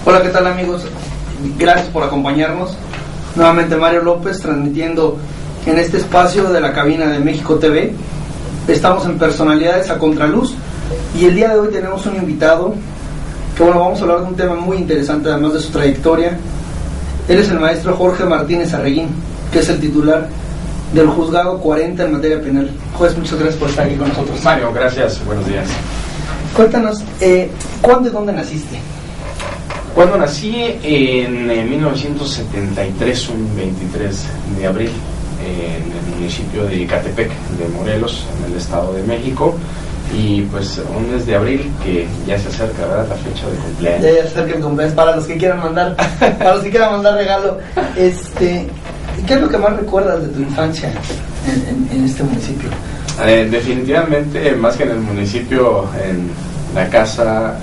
Hola, ¿qué tal amigos? Gracias por acompañarnos. Nuevamente Mario López transmitiendo en este espacio de la cabina de México TV. Estamos en Personalidades a Contraluz y el día de hoy tenemos un invitado que vamos a hablar de un tema muy interesante además de su trayectoria. Él es el maestro Jorge Martínez Arreguín, que es el titular del Juzgado 40 en materia penal. Juez, muchas gracias por estar aquí con nosotros. Mario, gracias, buenos días. Cuéntanos, ¿cuándo y dónde naciste? Cuando nací en 1973, un 23 de abril, en el municipio de Ecatepec, de Morelos, en el Estado de México, y pues un mes de abril que ya se acerca, ¿verdad?, la fecha de cumpleaños. Ya se acerca el cumpleaños, para los que quieran mandar, regalo. ¿Qué es lo que más recuerdas de tu infancia en este municipio? Definitivamente, más que en el municipio, en la casa,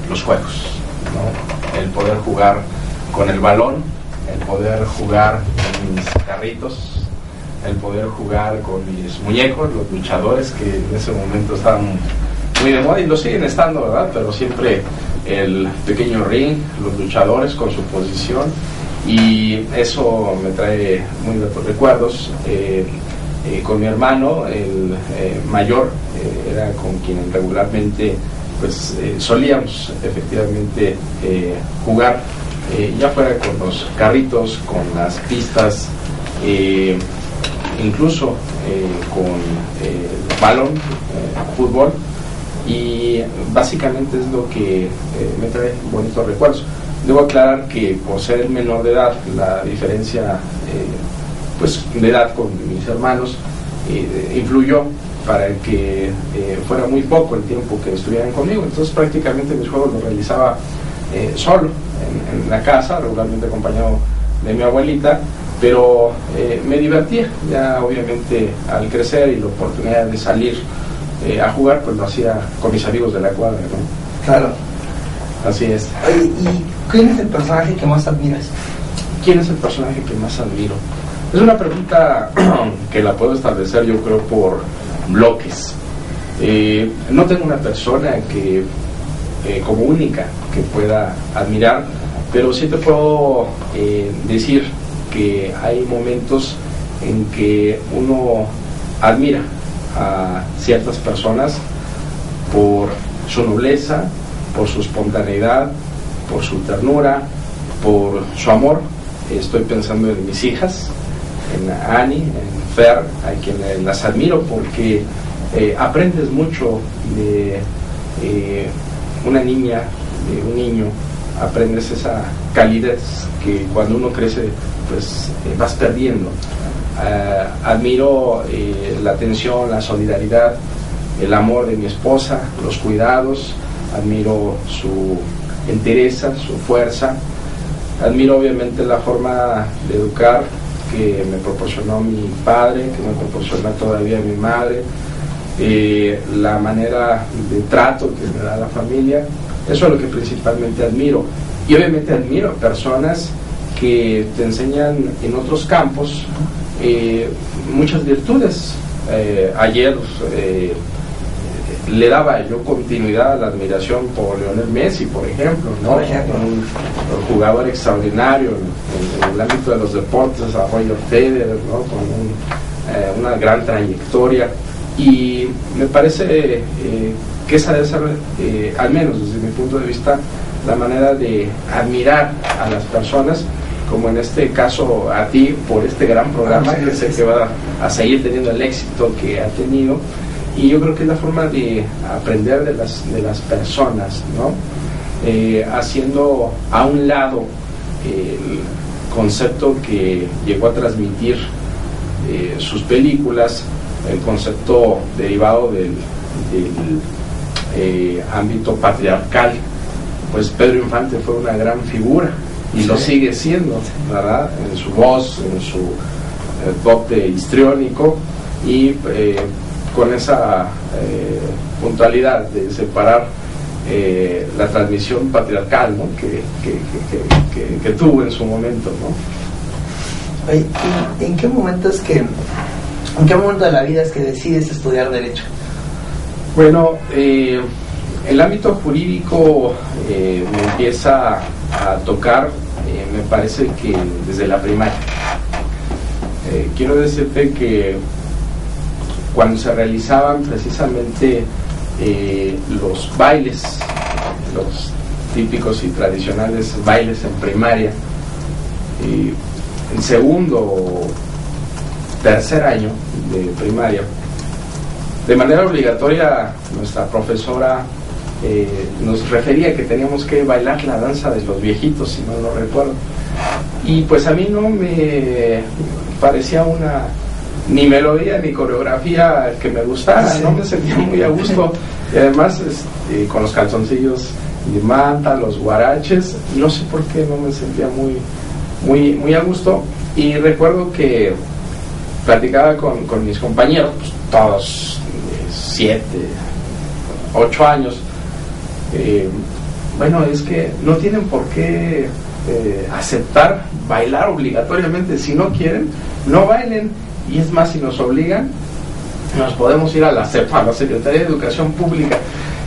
los juegos, ¿no? El poder jugar con el balón, el poder jugar con mis carritos, el poder jugar con mis muñecos, los luchadores que en ese momento estaban muy de moda y lo siguen estando, ¿verdad? Pero siempre el pequeño ring, los luchadores con su posición, y eso me trae muy buenos recuerdos. Con mi hermano, el mayor, era con quien regularmente pues solíamos efectivamente jugar, ya fuera con los carritos, con las pistas, incluso con balón, fútbol, y básicamente es lo que me trae bonitos recuerdos. Debo aclarar que por ser el menor de edad, la diferencia pues de edad con mis hermanos influyó para que fuera muy poco el tiempo que estuvieran conmigo. Entonces prácticamente mis juegos los realizaba solo en la casa, regularmente acompañado de mi abuelita, pero me divertía. Ya obviamente al crecer y la oportunidad de salir a jugar, pues lo hacía con mis amigos de la cuadra, ¿no? Claro. Así es. ¿Y quién es el personaje que más admiras? ¿Quién es el personaje que más admiro? Es una pregunta que la puedo establecer, yo creo, por bloques. No tengo una persona que como única que pueda admirar, pero sí te puedo decir que hay momentos en que uno admira a ciertas personas por su nobleza, por su espontaneidad, por su ternura, por su amor. Estoy pensando en mis hijas, en Ani, en Fer, a quienes las admiro porque aprendes mucho de una niña, de un niño. Aprendes esa calidez que cuando uno crece pues vas perdiendo. Admiro la atención, la solidaridad, el amor de mi esposa, los cuidados. Admiro su entereza, su fuerza. Admiro obviamente la forma de educar que me proporcionó mi padre, que me proporciona todavía mi madre, la manera de trato que me da la familia. Eso es lo que principalmente admiro. Y obviamente admiro personas que te enseñan en otros campos muchas virtudes. Ayer le daba yo continuidad a la admiración por Lionel Messi, por ejemplo, ¿no? Un jugador extraordinario en el ámbito de los deportes, a Roger Federer, ¿no? Con una gran trayectoria, y me parece que esa debe ser, al menos desde mi punto de vista, la manera de admirar a las personas, como en este caso a ti, por este gran programa, que sé que va a seguir teniendo el éxito que ha tenido. Y yo creo que es la forma de aprender de las personas, ¿no? Haciendo a un lado el concepto que llegó a transmitir sus películas, el concepto derivado del ámbito patriarcal. Pues Pedro Infante fue una gran figura y lo sigue siendo, ¿verdad? En su voz, en su dote histriónico, y con esa puntualidad de separar la transmisión patriarcal, ¿no? que tuvo en su momento, ¿no? ¿En qué momento de la vida es que decides estudiar Derecho? Bueno, el ámbito jurídico me empieza a tocar, me parece que desde la primaria. Quiero decirte que cuando se realizaban precisamente los bailes, los típicos y tradicionales bailes en primaria, en segundo o tercer año de primaria, de manera obligatoria nuestra profesora nos refería que teníamos que bailar la danza de los viejitos, si no lo recuerdo, y pues a mí no me parecía ni melodía ni coreografía que me gustara, sí. No me sentía muy a gusto, y además con los calzoncillos de manta, los guaraches, no sé por qué no me sentía muy a gusto. Y recuerdo que platicaba con mis compañeros, pues, todos 7, 8 años, bueno, es que no tienen por qué aceptar bailar obligatoriamente. Si no quieren, no bailen, y es más, si nos obligan, nos podemos ir a la CEPA, a la Secretaría de Educación Pública.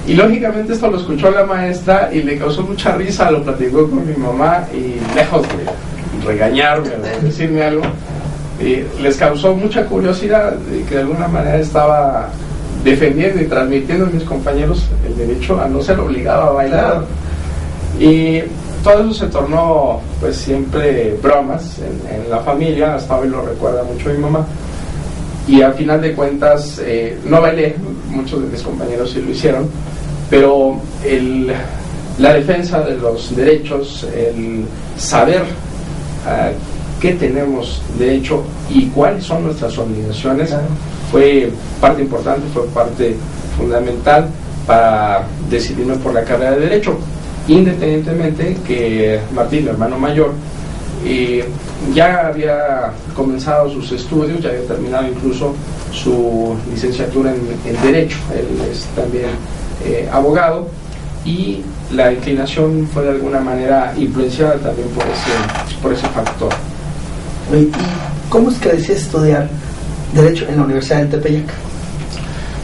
Y lógicamente esto lo escuchó la maestra y le causó mucha risa, lo platicó con mi mamá, y lejos de regañarme o de decirme algo, les causó mucha curiosidad de que de alguna manera estaba defendiendo y transmitiendo a mis compañeros el derecho a no ser obligado a bailar. Y todo eso se tornó pues siempre bromas en la familia, hasta hoy lo recuerda mucho mi mamá. Y al final de cuentas no bailé, muchos de mis compañeros sí lo hicieron, pero la defensa de los derechos, el saber qué tenemos derecho y cuáles son nuestras obligaciones, fue parte importante, fue parte fundamental para decidirme por la carrera de Derecho, independientemente que Martín, mi hermano mayor, ya había comenzado sus estudios, ya había terminado incluso su licenciatura en Derecho. Él es también abogado, y la inclinación fue de alguna manera influenciada también por ese factor. ¿Y cómo es que decidiste estudiar Derecho en la Universidad del Tepeyac?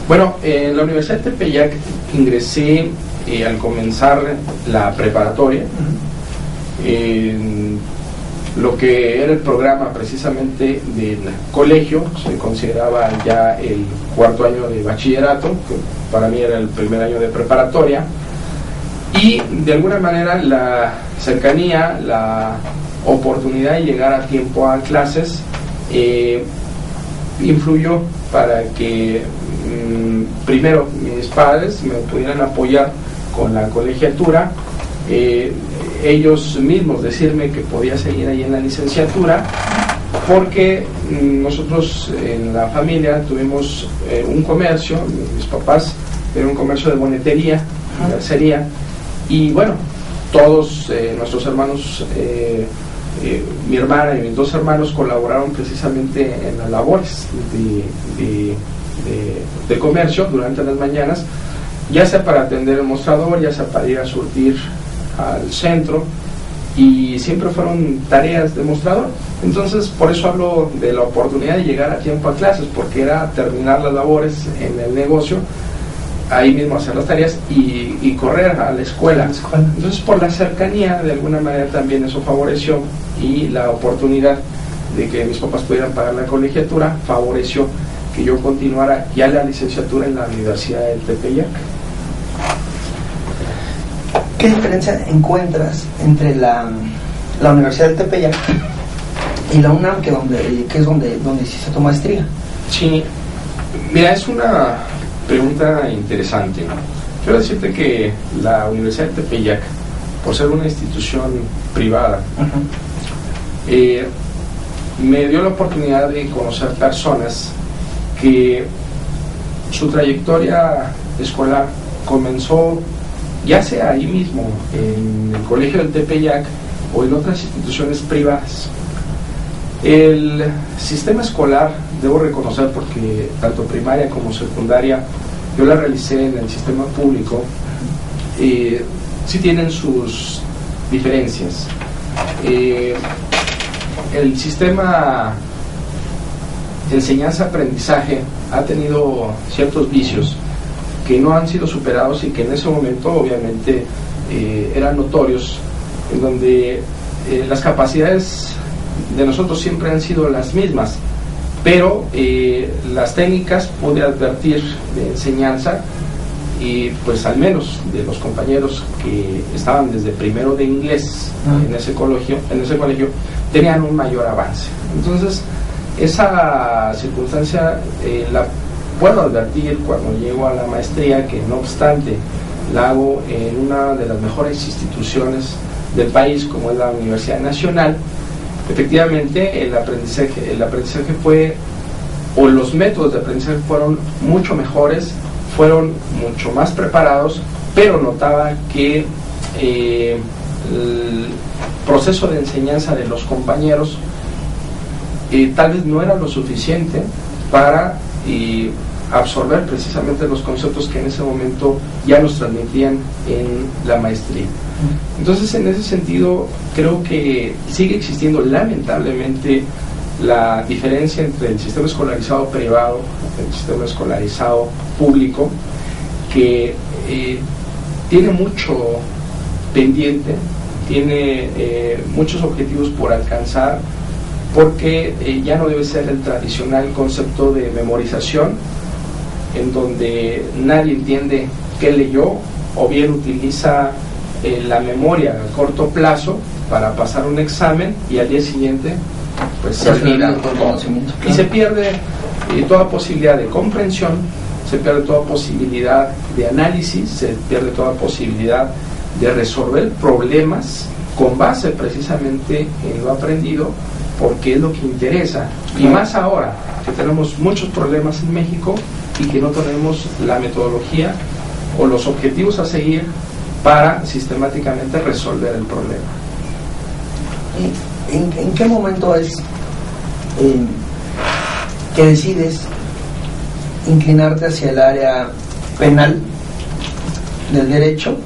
Bueno, en la Universidad de Tepeyac ingresé al comenzar la preparatoria. Lo que era el programa precisamente del colegio se consideraba ya el cuarto año de bachillerato, que para mí era el primer año de preparatoria, y de alguna manera la cercanía, la oportunidad de llegar a tiempo a clases influyó para que primero mis padres me pudieran apoyar con la colegiatura, ellos mismos decirme que podía seguir ahí en la licenciatura, porque nosotros en la familia tuvimos un comercio, mis papás era un comercio de bonetería, mercería, y bueno, todos nuestros hermanos, mi hermana y mis 2 hermanos colaboraron precisamente en las labores de comercio durante las mañanas, ya sea para atender el mostrador, ya sea para ir a surtir al centro, y siempre fueron tareas de mostrador. Entonces por eso hablo de la oportunidad de llegar a tiempo a clases, porque era terminar las labores en el negocio, ahí mismo hacer las tareas y correr a la escuela. Entonces por la cercanía de alguna manera también eso favoreció, y la oportunidad de que mis papás pudieran pagar la colegiatura favoreció que yo continuara ya la licenciatura en la Universidad del Tepeyac. ¿Qué diferencia encuentras entre la Universidad del Tepeyac y la UNAM, que es donde hiciste tu maestría? Sí, mira, es una pregunta interesante. Quiero decirte que la Universidad del Tepeyac, por ser una institución privada, me dio la oportunidad de conocer personas que su trayectoria escolar comenzó ya sea ahí mismo, en el Colegio del Tepeyac o en otras instituciones privadas. El sistema escolar, debo reconocer, porque tanto primaria como secundaria yo la realicé en el sistema público, sí tienen sus diferencias. El sistema de enseñanza-aprendizaje ha tenido ciertos vicios que no han sido superados y que en ese momento obviamente eran notorios, en donde las capacidades de nosotros siempre han sido las mismas, pero las técnicas pude advertir de enseñanza, y pues al menos de los compañeros que estaban desde primero de inglés en ese colegio tenían un mayor avance. Entonces esa circunstancia la puedo advertir cuando llego a la maestría, que no obstante la hago en una de las mejores instituciones del país, como es la Universidad Nacional. Efectivamente el aprendizaje fue, o los métodos de aprendizaje fueron mucho mejores, fueron mucho más preparados, pero notaba que el proceso de enseñanza de los compañeros tal vez no era lo suficiente para absorber precisamente los conceptos que en ese momento ya nos transmitían en la maestría. Entonces, en ese sentido, creo que sigue existiendo lamentablemente la diferencia entre el sistema escolarizado privado y el sistema escolarizado público, que tiene mucho pendiente, tiene muchos objetivos por alcanzar, porque ya no debe ser el tradicional concepto de memorización, en donde nadie entiende qué leyó, o bien utiliza la memoria a corto plazo para pasar un examen y al día siguiente pues se olvida y se pierde toda posibilidad de comprensión, se pierde toda posibilidad de análisis, se pierde toda posibilidad de resolver problemas con base precisamente en lo aprendido, porque es lo que interesa, y más ahora que tenemos muchos problemas en México y que no tenemos la metodología o los objetivos a seguir para sistemáticamente resolver el problema. ¿En qué momento es que decides inclinarte hacia el área penal del derecho,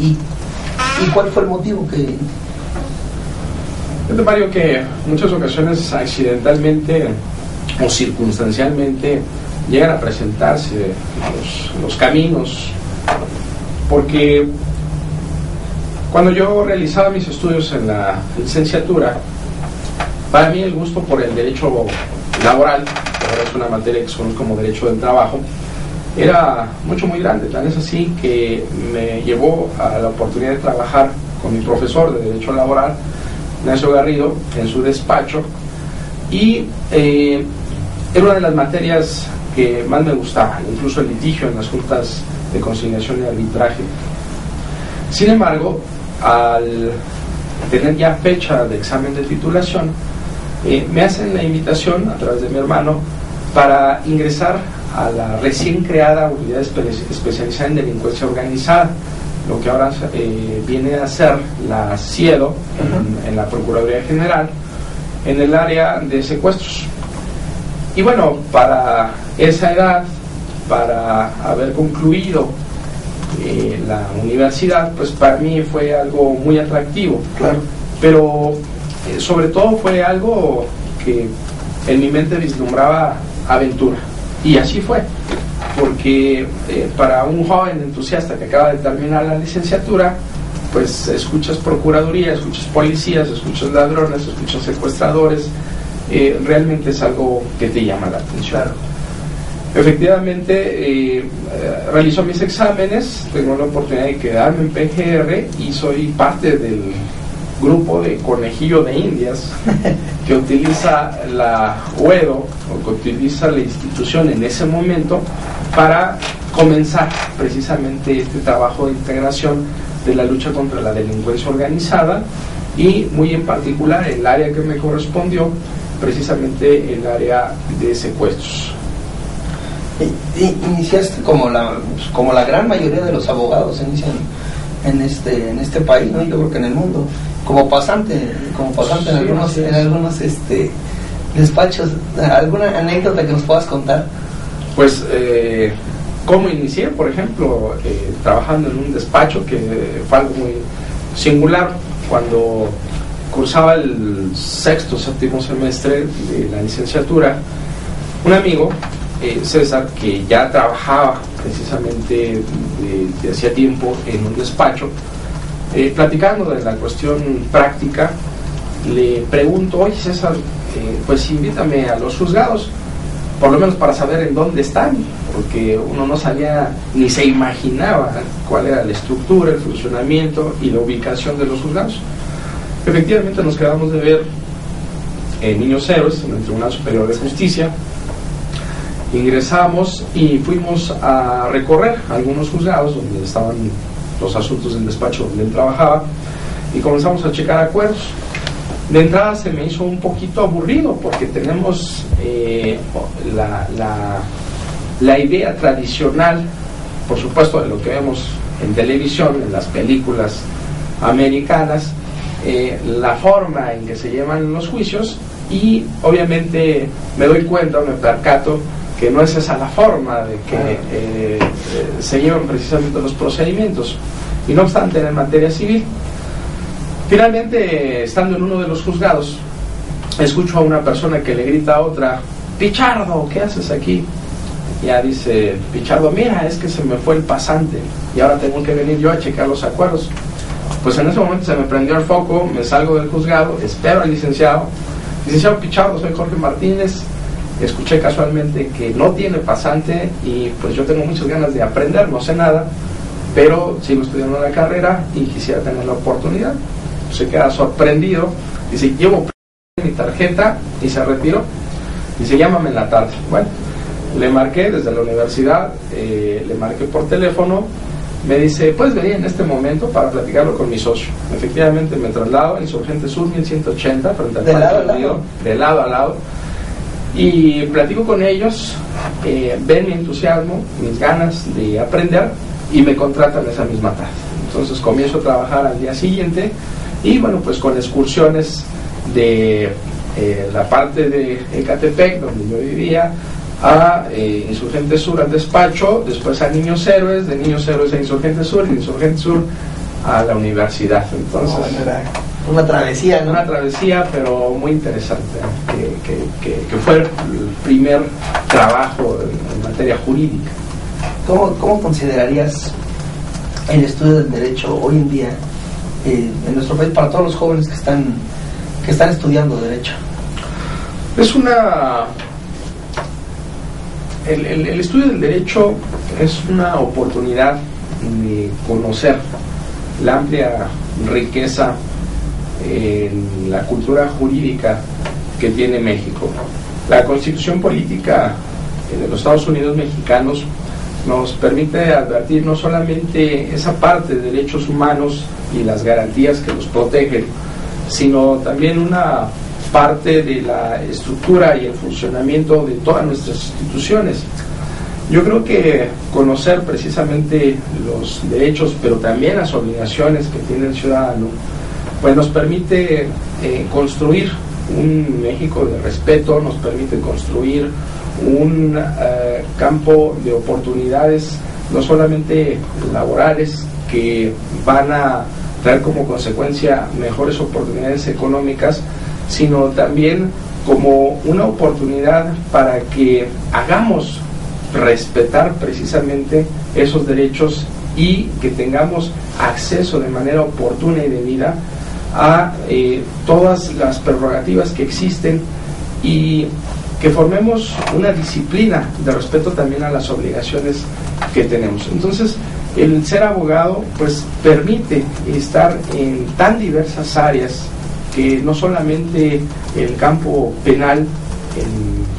y cuál fue el motivo que... Fíjate, Mario, que en muchas ocasiones accidentalmente o circunstancialmente llegan a presentarse los caminos, porque cuando yo realizaba mis estudios en la licenciatura, para mí el gusto por el derecho laboral, que ahora es una materia que se conoce como derecho del trabajo, era muy grande. Tan es así que me llevó a la oportunidad de trabajar con mi profesor de derecho laboral, Ignacio Garrido, en su despacho, y era una de las materias que más me gustaban, incluso el litigio en las juntas de conciliación y arbitraje. Sin embargo, al tener ya fecha de examen de titulación, me hacen la invitación a través de mi hermano para ingresar a la recién creada unidad especializada en delincuencia organizada, lo que ahora viene a ser la CIEDO en la Procuraduría General, en el área de secuestros. Y bueno, para esa edad, para haber concluido la universidad, pues para mí fue algo muy atractivo. Claro. Pero sobre todo fue algo que en mi mente vislumbraba aventura, y así fue, porque para un joven entusiasta que acaba de terminar la licenciatura, pues escuchas procuraduría, escuchas policías, escuchas ladrones, escuchas secuestradores, realmente es algo que te llama la atención. Claro. Efectivamente, realizo mis exámenes, tengo la oportunidad de quedarme en PGR y soy parte del grupo de conejillo de indias que utiliza la UEDO, o que utiliza la institución en ese momento para comenzar precisamente este trabajo de integración de la lucha contra la delincuencia organizada, y muy en particular el área que me correspondió, precisamente el área de secuestros. Iniciaste como la gran mayoría de los abogados inician en este país, ¿no? Yo creo que en el mundo, como pasante sí, en algunos despachos. ¿Alguna anécdota que nos puedas contar? Pues cómo inicié, por ejemplo, trabajando en un despacho, que fue algo muy singular. Cuando cursaba el sexto, séptimo semestre de la licenciatura, un amigo, César, que ya trabajaba precisamente de hacía tiempo en un despacho, platicando de la cuestión práctica, le pregunto: oye César, pues invítame a los juzgados, por lo menos para saber en dónde están, porque uno no sabía ni se imaginaba cuál era la estructura, el funcionamiento y la ubicación de los juzgados. Efectivamente nos quedamos de ver en Niños Héroes, en el Tribunal Superior de Justicia. Ingresamos y fuimos a recorrer algunos juzgados donde estaban los asuntos del despacho donde él trabajaba, y comenzamos a checar acuerdos. De entrada se me hizo un poquito aburrido porque tenemos la idea tradicional, por supuesto, de lo que vemos en televisión, en las películas americanas, la forma en que se llevan los juicios, y obviamente me doy cuenta, me percato que no es esa la forma de que se llevan precisamente los procedimientos, y no obstante en materia civil. Finalmente, estando en uno de los juzgados, escucho a una persona que le grita a otra: Pichardo, ¿qué haces aquí? Ya dice Pichardo: mira, es que se me fue el pasante y ahora tengo que venir yo a checar los acuerdos. Pues en ese momento se me prendió el foco, me salgo del juzgado, espero al licenciado Pichardo, soy Jorge Martínez, escuché casualmente que no tiene pasante y pues yo tengo muchas ganas de aprender, no sé nada, pero sigo estudiando la carrera y quisiera tener la oportunidad. Se queda sorprendido, dice: llevo mi tarjeta, y se retiró. Dice: llámame en la tarde. Bueno, le marqué desde la universidad, le marqué por teléfono, me dice: puedes venir en este momento para platicarlo con mi socio. Efectivamente me traslado a Insurgente Sur 1180, frente al Parque del Río, de lado a lado, y platico con ellos, ven mi entusiasmo, mis ganas de aprender, y me contratan esa misma tarde. Entonces comienzo a trabajar al día siguiente, y bueno, pues con excursiones de la parte de Ecatepec, donde yo vivía, a Insurgente Sur al despacho, después a Niños Héroes, de Niños Héroes a Insurgente Sur, y de Insurgente Sur a la universidad. Entonces, una travesía, ¿no? Una travesía, pero muy interesante, que fue el primer trabajo en materia jurídica. ¿Cómo considerarías el estudio del derecho hoy en día en nuestro país para todos los jóvenes que están estudiando derecho? Es el estudio del derecho es una oportunidad de conocer la amplia riqueza en la cultura jurídica que tiene México. La Constitución Política de los Estados Unidos mexicanos nos permite advertir no solamente esa parte de derechos humanos y las garantías que los protegen, sino también una parte de la estructura y el funcionamiento de todas nuestras instituciones. Yo creo que conocer precisamente los derechos, pero también las obligaciones que tiene el ciudadano, pues nos permite construir un México de respeto, nos permite construir un campo de oportunidades, no solamente laborales, que van a traer como consecuencia mejores oportunidades económicas, sino también como una oportunidad para que hagamos respetar precisamente esos derechos y que tengamos acceso de manera oportuna y debida a todas las prerrogativas que existen, y que formemos una disciplina de respeto también a las obligaciones que tenemos. Entonces, el ser abogado pues permite estar en tan diversas áreas, que no solamente el campo penal,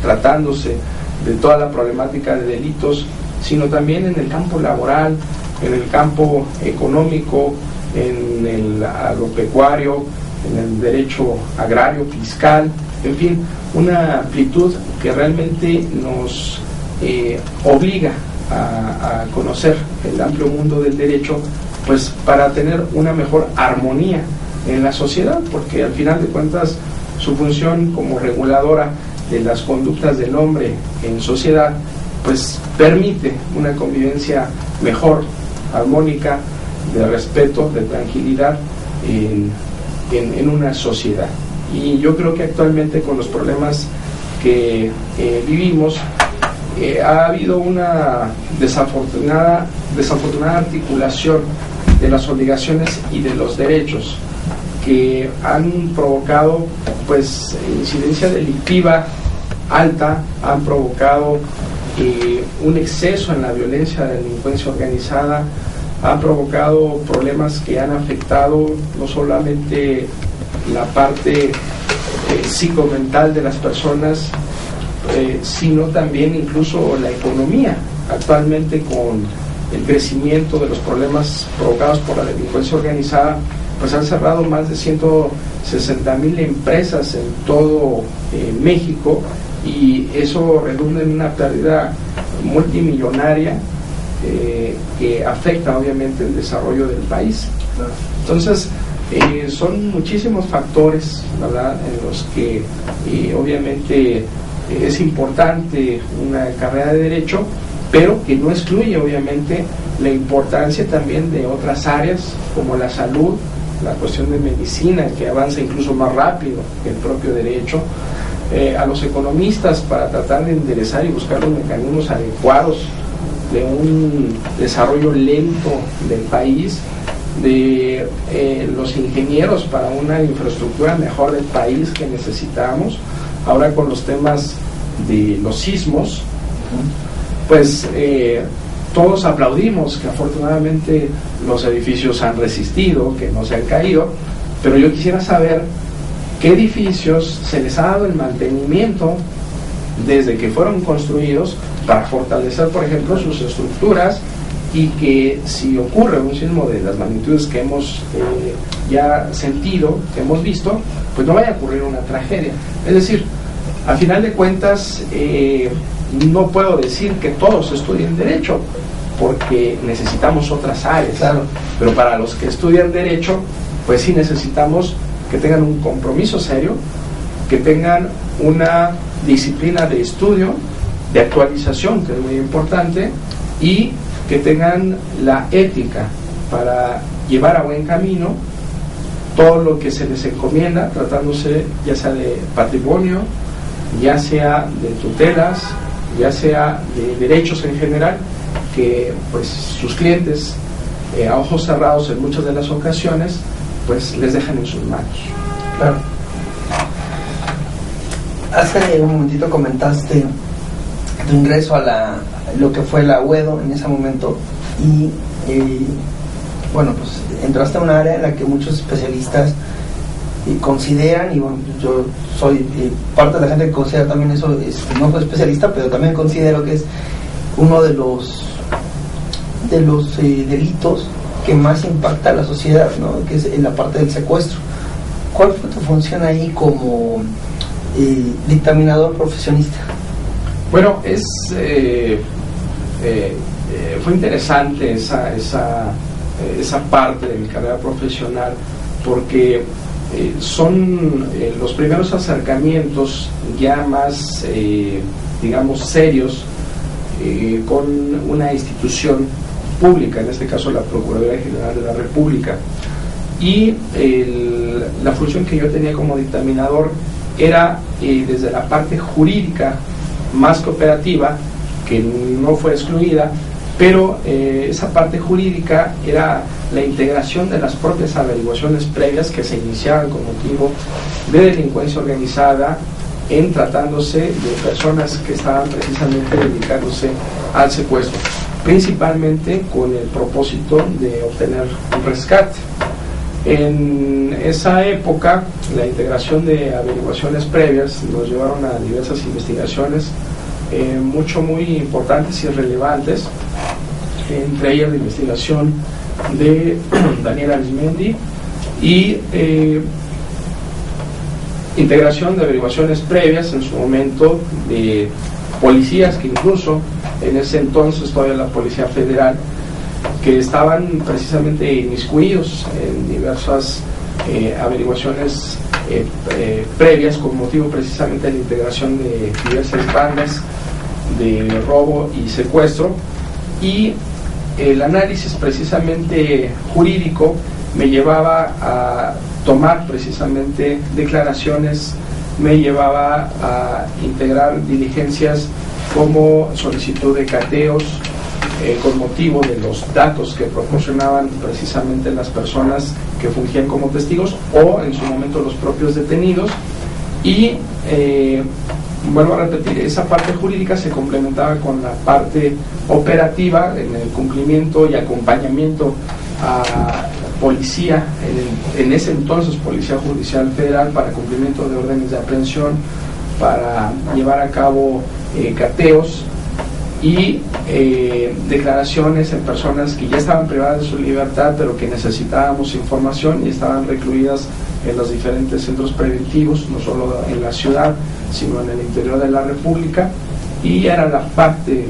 tratándose de toda la problemática de delitos, sino también en el campo laboral, en el campo económico, en el agropecuario, en el derecho agrario, fiscal, en fin, una amplitud que realmente nos obliga a conocer el amplio mundo del derecho, pues para tener una mejor armonía en la sociedad, porque al final de cuentas su función como reguladora de las conductas del hombre en sociedad pues permite una convivencia mejor, armónica, de respeto, de tranquilidad en una sociedad. Y yo creo que actualmente, con los problemas que vivimos, ha habido una desafortunada articulación de las obligaciones y de los derechos que han provocado pues incidencia delictiva alta, han provocado un exceso en la violencia de la delincuencia organizada, han provocado problemas que han afectado no solamente la parte psicomental de las personas, sino también incluso la economía. Actualmente, con el crecimiento de los problemas provocados por la delincuencia organizada, pues han cerrado más de 160,000 empresas en todo México, y eso redunda en una pérdida multimillonaria que afecta obviamente el desarrollo del país. Entonces, son muchísimos factores, ¿verdad?, en los que obviamente es importante una carrera de Derecho, pero que no excluye obviamente la importancia también de otras áreas como la salud, la cuestión de medicina, que avanza incluso más rápido que el propio Derecho, a los economistas para tratar de enderezar y buscar los mecanismos adecuados de un desarrollo lento del país, de los ingenieros para una infraestructura mejor del país que necesitamos. Ahora con los temas de los sismos, pues todos aplaudimos que afortunadamente los edificios han resistido, que no se han caído, pero yo quisiera saber qué edificios se les ha dado el mantenimiento desde que fueron construidos para fortalecer, por ejemplo, sus estructuras, y que si ocurre un sismo de las magnitudes que hemos ya sentido, que hemos visto, pues no vaya a ocurrir una tragedia. Es decir, a final de cuentas, no puedo decir que todos estudien Derecho, porque necesitamos otras áreas, claro. Pero para los que estudian Derecho, pues sí necesitamos que tengan un compromiso serio, que tengan una disciplina de estudio, de actualización, que es muy importante, y que tengan la ética para llevar a buen camino todo lo que se les encomienda, tratándose ya sea de patrimonio, ya sea de tutelas, ya sea de derechos en general, que pues sus clientes a ojos cerrados en muchas de las ocasiones pues les dejan en sus manos. Claro. Hace un momentito comentaste tu ingreso a lo que fue la UEDO en ese momento, y bueno, pues entraste a una área en la que muchos especialistas consideran, y bueno, yo soy parte de la gente que considera también eso, no soy especialista, pero también considero que es uno de los delitos que más impacta a la sociedad, ¿no?, que es en la parte del secuestro. ¿Cuál fue tu función ahí como dictaminador profesionista? Bueno, fue interesante esa parte de mi carrera profesional, porque son los primeros acercamientos ya más, digamos, serios con una institución pública, en este caso la Procuraduría General de la República. Y la función que yo tenía como dictaminador era desde la parte jurídica más cooperativa, que no fue excluida, pero esa parte jurídica era la integración de las propias averiguaciones previas que se iniciaban con motivo de delincuencia organizada, en tratándose de personas que estaban precisamente dedicándose al secuestro, principalmente con el propósito de obtener un rescate. En esa época, la integración de averiguaciones previas nos llevaron a diversas investigaciones muy importantes y relevantes, entre ellas la investigación de Daniel Arismendi y integración de averiguaciones previas en su momento de policías que incluso en ese entonces todavía la Policía Federal, que estaban precisamente inmiscuidos en diversas averiguaciones previas con motivo precisamente de la integración de diversas bandas de robo y secuestro. Y el análisis precisamente jurídico me llevaba a tomar precisamente declaraciones, me llevaba a integrar diligencias como solicitud de cateos con motivo de los datos que proporcionaban precisamente las personas que fungían como testigos o en su momento los propios detenidos. Y vuelvo a repetir, esa parte jurídica se complementaba con la parte operativa en el cumplimiento y acompañamiento a policía, en ese entonces Policía Judicial Federal, para cumplimiento de órdenes de aprehensión, para llevar a cabo cateos y declaraciones en personas que ya estaban privadas de su libertad pero que necesitábamos información y estaban recluidas en los diferentes centros preventivos, no solo en la ciudad sino en el interior de la República, y era la parte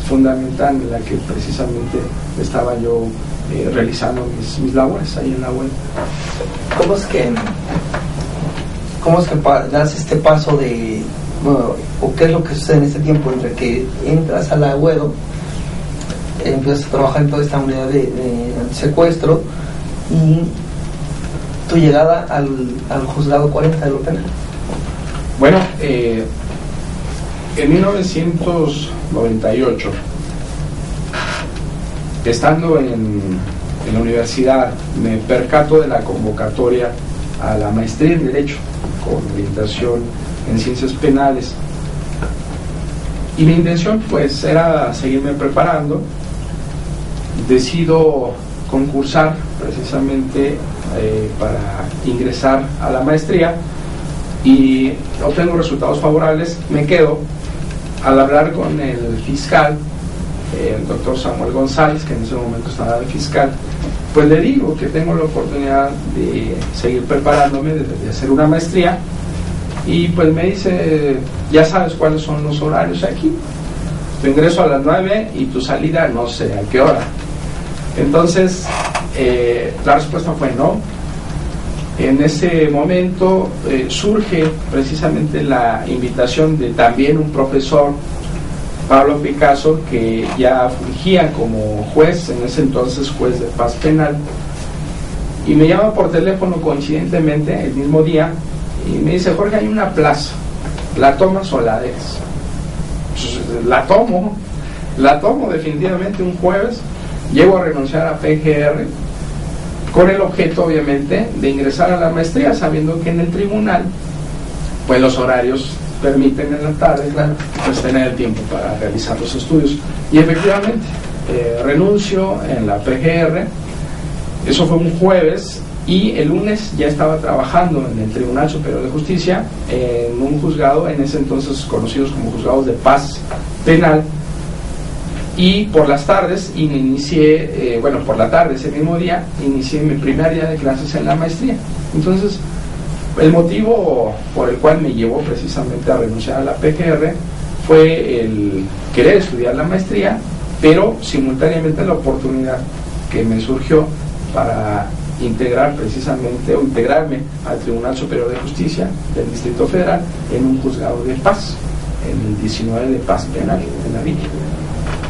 fundamental en la que precisamente estaba yo realizando mis labores ahí en la web. ¿Cómo es que das este paso de, bueno, o qué es lo que sucede en este tiempo entre que entras a la UEDO, empiezas a trabajar en toda esta unidad de secuestro y tu llegada al juzgado 40 de lo penal? Bueno, en 1998, estando en la universidad, me percato de la convocatoria a la maestría en Derecho con orientación en Ciencias Penales, y mi intención pues era seguirme preparando. Decido concursar precisamente para ingresar a la maestría y obtengo resultados favorables. Me quedo. Al hablar con el fiscal, el doctor Samuel González, que en ese momento estaba de fiscal, pues le digo que tengo la oportunidad de seguir preparándome, de hacer una maestría, y pues me dice, ya sabes cuáles son los horarios aquí, tu ingreso a las 9 y tu salida no sé a qué hora. Entonces la respuesta fue no. En ese momento surge precisamente la invitación de también un profesor, Pablo Picasso, que ya fungía como juez, en ese entonces juez de paz penal, y me llama por teléfono coincidentemente el mismo día y me dice, Jorge, hay una plaza, ¿la tomas o la dejas? Pues, la tomo definitivamente. Un jueves llego a renunciar a PGR con el objeto obviamente de ingresar a la maestría, sabiendo que en el tribunal pues los horarios permiten en la tarde, claro, pues tener el tiempo para realizar los estudios. Y efectivamente renuncio en la PGR. Eso fue un jueves, y el lunes ya estaba trabajando en el Tribunal Superior de Justicia, en un juzgado, en ese entonces conocidos como juzgados de paz penal, y por las tardes inicié, por la tarde ese mismo día, inicié mi primer día de clases en la maestría. Entonces, el motivo por el cual me llevó precisamente a renunciar a la PGR fue el querer estudiar la maestría, pero simultáneamente la oportunidad que me surgió para integrarme al Tribunal Superior de Justicia del Distrito Federal en un juzgado de paz, en el 19 de paz penal, en la Villa.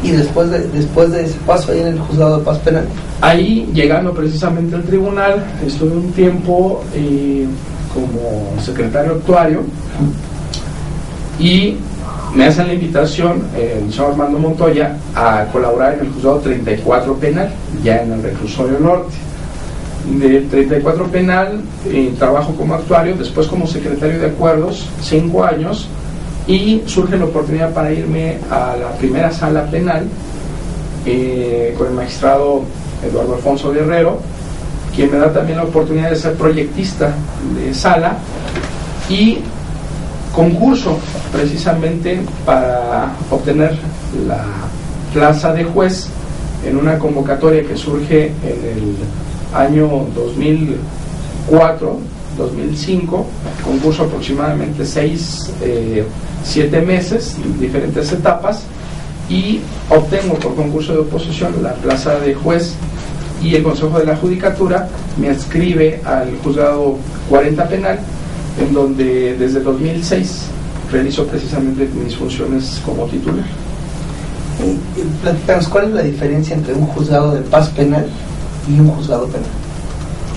Y después de ese paso ahí en el juzgado de paz penal, ahí llegando precisamente al tribunal, estuve un tiempo como secretario actuario, y me hacen la invitación el señor Armando Montoya a colaborar en el juzgado 34 penal, ya en el reclusorio norte. De 34 penal trabajo como actuario, después como secretario de acuerdos 5 años, y surge la oportunidad para irme a la primera sala penal con el magistrado Eduardo Alfonso Guerrero, quien me da también la oportunidad de ser proyectista de sala, y concurso precisamente para obtener la plaza de juez en una convocatoria que surge en el año 2004-2005, concurso aproximadamente 6-7 meses, diferentes etapas, y obtengo por concurso de oposición la plaza de juez, y el Consejo de la Judicatura me adscribe al juzgado 40 penal, en donde desde 2006 realizo precisamente mis funciones como titular. Platícanos, ¿cuál es la diferencia entre un juzgado de paz penal y un juzgado penal?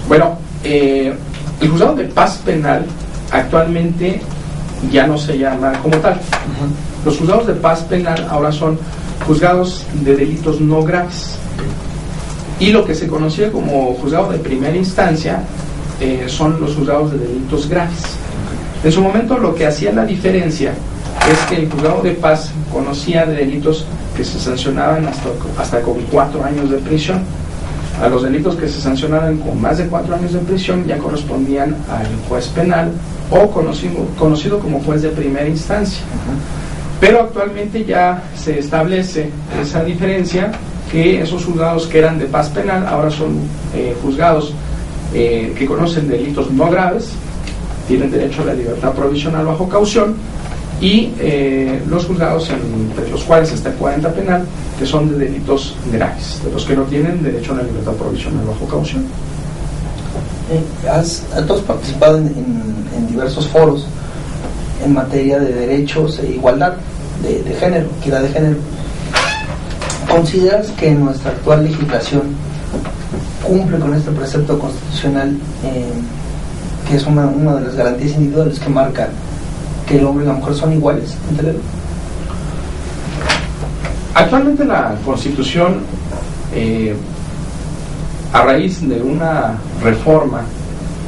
Bueno, el juzgado de paz penal actualmente ya no se llama como tal. Los juzgados de paz penal ahora son juzgados de delitos no graves. Y lo que se conocía como juzgado de primera instancia son los juzgados de delitos graves. En su momento lo que hacía la diferencia es que el juzgado de paz conocía de delitos que se sancionaban hasta con 4 años de prisión. A los delitos que se sancionaban con más de 4 años de prisión ya correspondían al juez penal o conocido como juez de primera instancia. Pero actualmente ya se establece esa diferencia, que esos juzgados que eran de paz penal ahora son juzgados que conocen delitos no graves, tienen derecho a la libertad provisional bajo caución, y los juzgados entre los cuales está el 40 penal, que son de delitos graves, de los que no tienen derecho a la libertad provisional bajo caución. Tú has participado en diversos foros en materia de derechos e igualdad de género, equidad de género. ¿Consideras que nuestra actual legislación cumple con este precepto constitucional, que es una de las garantías individuales que marca que el hombre y la mujer son iguales ante la ley? Actualmente la Constitución, a raíz de una reforma,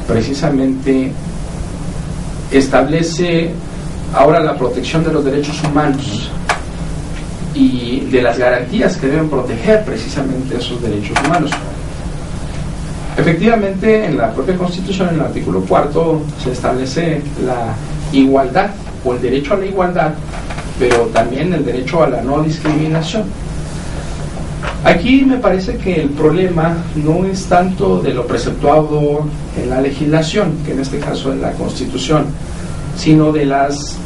precisamente establece ahora la protección de los derechos humanos y de las garantías que deben proteger precisamente esos derechos humanos. Efectivamente, en la propia Constitución, en el artículo 4, se establece la igualdad o el derecho a la igualdad, pero también el derecho a la no discriminación. Aquí me parece que el problema no es tanto de lo preceptuado en la legislación, que en este caso es la Constitución, sino de las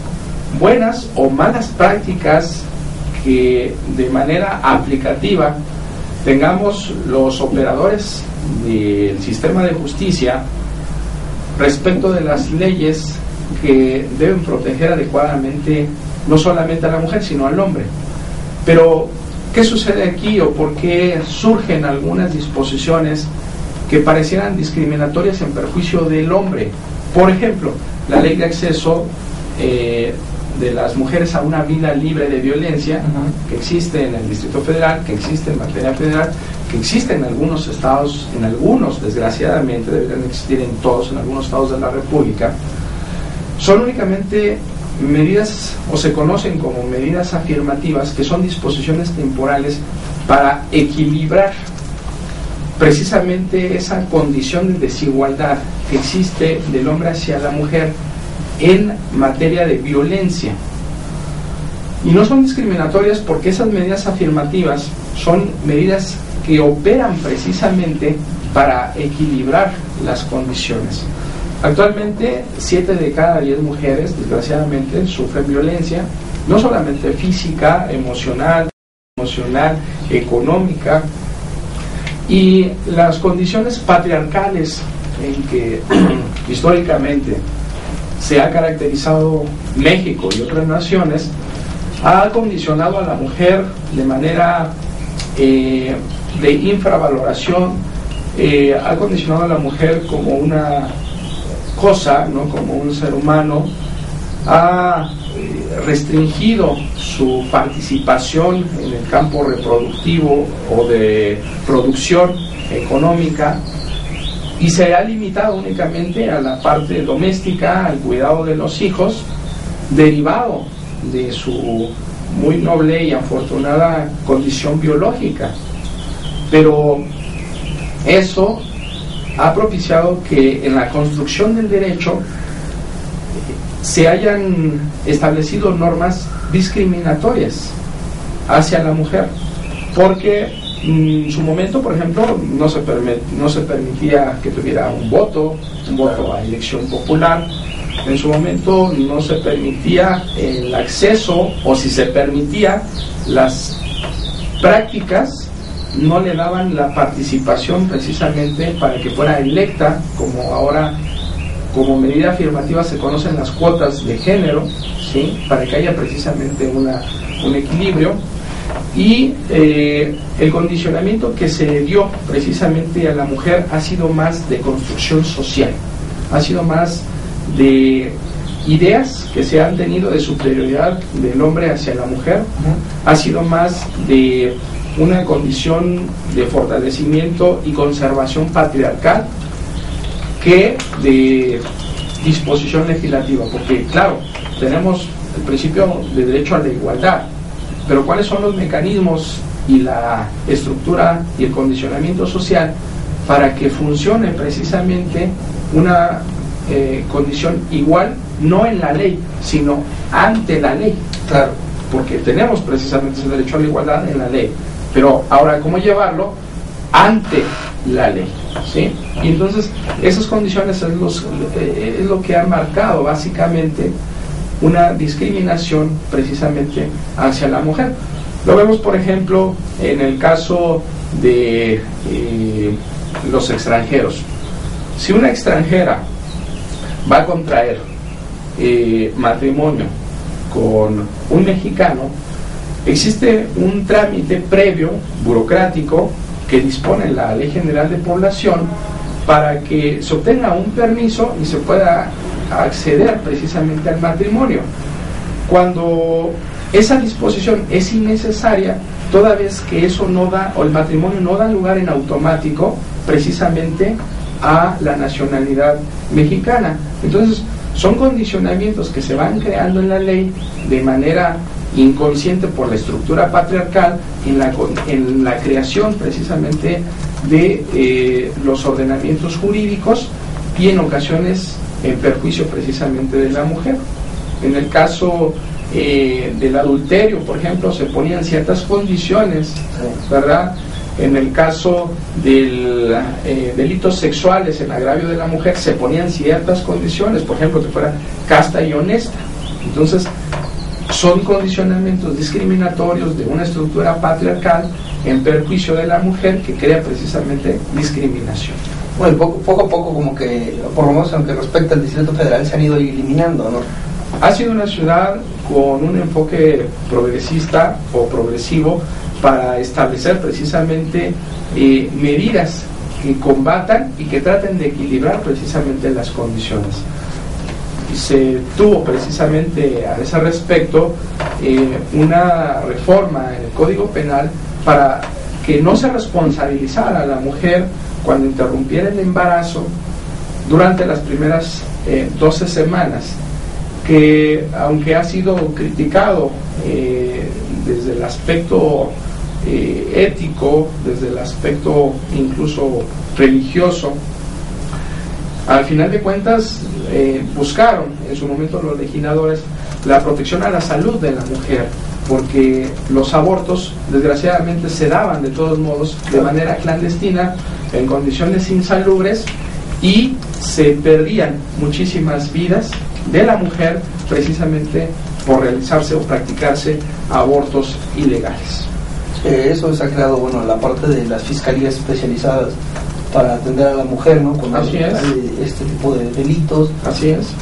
buenas o malas prácticas que de manera aplicativa tengamos los operadores del sistema de justicia respecto de las leyes que deben proteger adecuadamente no solamente a la mujer sino al hombre. Pero ¿qué sucede aquí o por qué surgen algunas disposiciones que parecieran discriminatorias en perjuicio del hombre? Por ejemplo, la ley de acceso de las mujeres a una vida libre de violencia, que existe en el Distrito Federal, que existe en materia federal, que existe en algunos estados, en algunos desgraciadamente, deberían existir en todos, en algunos estados de la República, son únicamente medidas, o se conocen como medidas afirmativas, que son disposiciones temporales para equilibrar precisamente esa condición de desigualdad que existe del hombre hacia la mujer en materia de violencia. Y no son discriminatorias porque esas medidas afirmativas son medidas que operan precisamente para equilibrar las condiciones. Actualmente 7 de cada 10 mujeres desgraciadamente sufren violencia, no solamente física, emocional, económica, y las condiciones patriarcales en que históricamente se ha caracterizado México y otras naciones ha condicionado a la mujer de manera de infravaloración, ha condicionado a la mujer como una cosa, ¿no? Como un ser humano, ha restringido su participación en el campo reproductivo o de producción económica y se ha limitado únicamente a la parte doméstica, al cuidado de los hijos, derivado de su muy noble y afortunada condición biológica. Pero eso ha propiciado que en la construcción del derecho se hayan establecido normas discriminatorias hacia la mujer, porque en su momento, por ejemplo, no se permitía que tuviera un voto a elección popular. En su momento no se permitía el acceso, o si se permitía, las prácticas no le daban la participación precisamente para que fuera electa, como ahora como medida afirmativa se conocen las cuotas de género, ¿sí? Para que haya precisamente un equilibrio. Y el condicionamiento que se dio precisamente a la mujer ha sido más de construcción social, ha sido más de ideas que se han tenido de superioridad del hombre hacia la mujer ha sido más de una condición de fortalecimiento y conservación patriarcal que de disposición legislativa, porque claro, tenemos el principio de derecho a la igualdad, pero ¿cuáles son los mecanismos y la estructura y el condicionamiento social para que funcione precisamente una condición igual, no en la ley, sino ante la ley? Claro, porque tenemos precisamente ese derecho a la igualdad en la ley, pero ahora, ¿cómo llevarlo ante la ley? ¿Sí? Y entonces, esas condiciones es lo que ha marcado básicamente una discriminación precisamente hacia la mujer. Lo vemos, por ejemplo, en el caso de los extranjeros. Si una extranjera va a contraer matrimonio con un mexicano, existe un trámite previo, burocrático, que dispone la Ley General de Población para que se obtenga un permiso y se pueda acceder precisamente al matrimonio. Cuando esa disposición es innecesaria, toda vez que eso no da, o el matrimonio no da lugar en automático precisamente a la nacionalidad mexicana. Entonces, son condicionamientos que se van creando en la ley de manera inconsciente por la estructura patriarcal en la creación precisamente de los ordenamientos jurídicos, y en ocasiones en perjuicio precisamente de la mujer. En el caso del adulterio, por ejemplo, se ponían ciertas condiciones, ¿verdad? En el caso de delitos sexuales en agravio de la mujer, se ponían ciertas condiciones, por ejemplo, que fuera casta y honesta. Entonces, son condicionamientos discriminatorios de una estructura patriarcal en perjuicio de la mujer, que crea precisamente discriminación. Bueno, poco a poco, como que, por lo menos en lo que respecta al Distrito Federal, se han ido eliminando, ¿no? Ha sido una ciudad con un enfoque progresista o progresivo para establecer precisamente medidas que combatan y que traten de equilibrar precisamente las condiciones. Se tuvo precisamente a ese respecto una reforma en el Código Penal para que no se responsabilizara a la mujer cuando interrumpiera el embarazo durante las primeras 12 semanas, que aunque ha sido criticado desde el aspecto ético, desde el aspecto incluso religioso, al final de cuentas buscaron en su momento los legisladores la protección a la salud de la mujer, porque los abortos desgraciadamente se daban de todos modos de manera clandestina, en condiciones insalubres, y se perdían muchísimas vidas de la mujer precisamente por realizarse o practicarse abortos ilegales. Eso se ha creado, bueno, la parte de las fiscalías especializadas para atender a la mujer, ¿no? Con este tipo de delitos. Así es.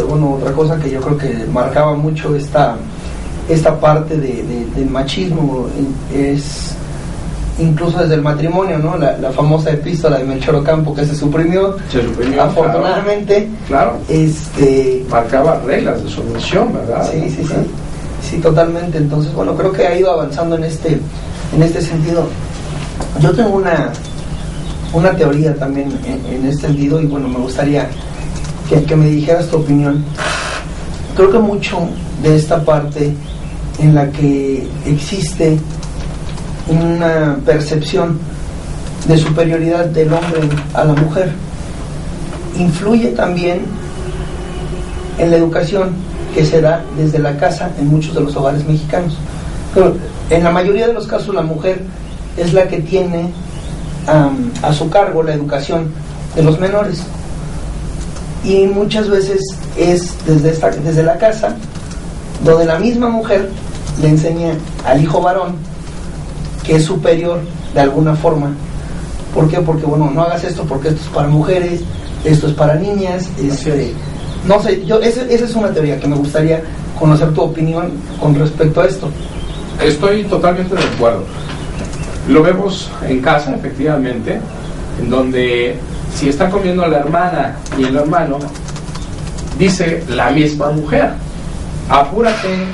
Bueno, otra cosa que yo creo que marcaba mucho esta parte del machismo es incluso desde el matrimonio, ¿no? La famosa epístola de Melchor Ocampo, que se suprimió afortunadamente. Claro. Marcaba reglas de sumisión, ¿verdad? Sí, totalmente. Entonces, bueno, creo que ha ido avanzando en este sentido. Yo tengo una teoría también en este sentido, y bueno, me gustaría que me dijeras tu opinión. Creo que mucho de esta parte en la que existe una percepción de superioridad del hombre a la mujer influye también en la educación que se da desde la casa en muchos de los hogares mexicanos. Pero en la mayoría de los casos la mujer es la que tiene a su cargo la educación de los menores, y muchas veces es desde la casa donde la misma mujer le enseña al hijo varón que es superior de alguna forma. ¿Por qué? Porque, bueno, no hagas esto porque esto es para mujeres, esto es para niñas. No sé, esa es una teoría que me gustaría conocer tu opinión con respecto a esto. Estoy totalmente de acuerdo. Lo vemos en casa, efectivamente, en donde si está comiendo la hermana y el hermano, dice la misma mujer: apúrate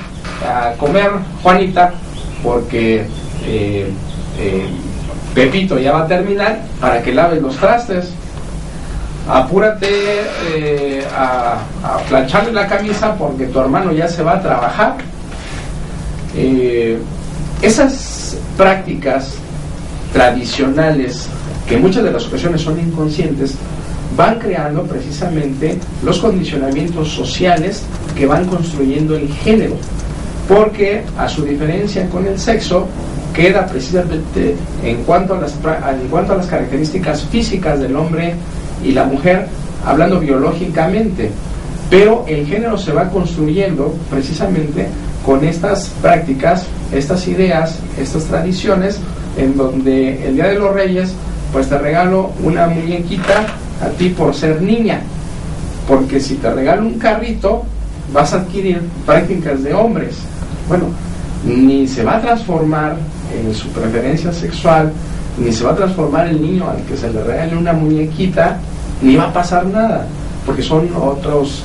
a comer, Juanita, porque Pepito ya va a terminar para que laves los trastes. Apúrate a plancharle la camisa porque tu hermano ya se va a trabajar. Esas prácticas tradicionales, que en muchas de las ocasiones son inconscientes, van creando precisamente los condicionamientos sociales que van construyendo el género, porque a su diferencia con el sexo, queda precisamente en cuanto a las características físicas del hombre y la mujer, hablando biológicamente, pero el género se va construyendo precisamente con estas prácticas, estas ideas, estas tradiciones, en donde el Día de los Reyes, pues te regalo una muñequita a ti por ser niña, porque si te regalo un carrito vas a adquirir prácticas de hombres. Bueno, ni se va a transformar en su preferencia sexual, ni se va a transformar el niño al que se le regale una muñequita, ni va a pasar nada, porque son otros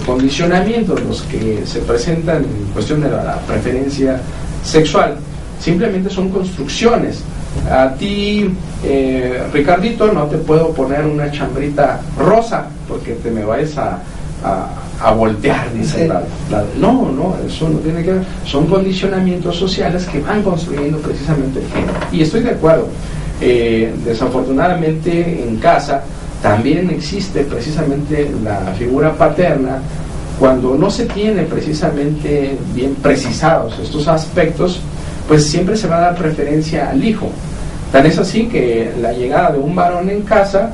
condicionamientos los que se presentan en cuestión de la preferencia sexual. Simplemente son construcciones. A ti, Ricardito, no te puedo poner una chambrita rosa porque te me vayas a voltear, dice. Sí. No, eso no tiene que ver. Son condicionamientos sociales que van construyendo precisamente el género. Y estoy de acuerdo. Desafortunadamente en casa también existe precisamente la figura paterna. Cuando no se tiene precisamente bien precisados estos aspectos, pues siempre se va a dar preferencia al hijo. Tan es así que la llegada de un varón en casa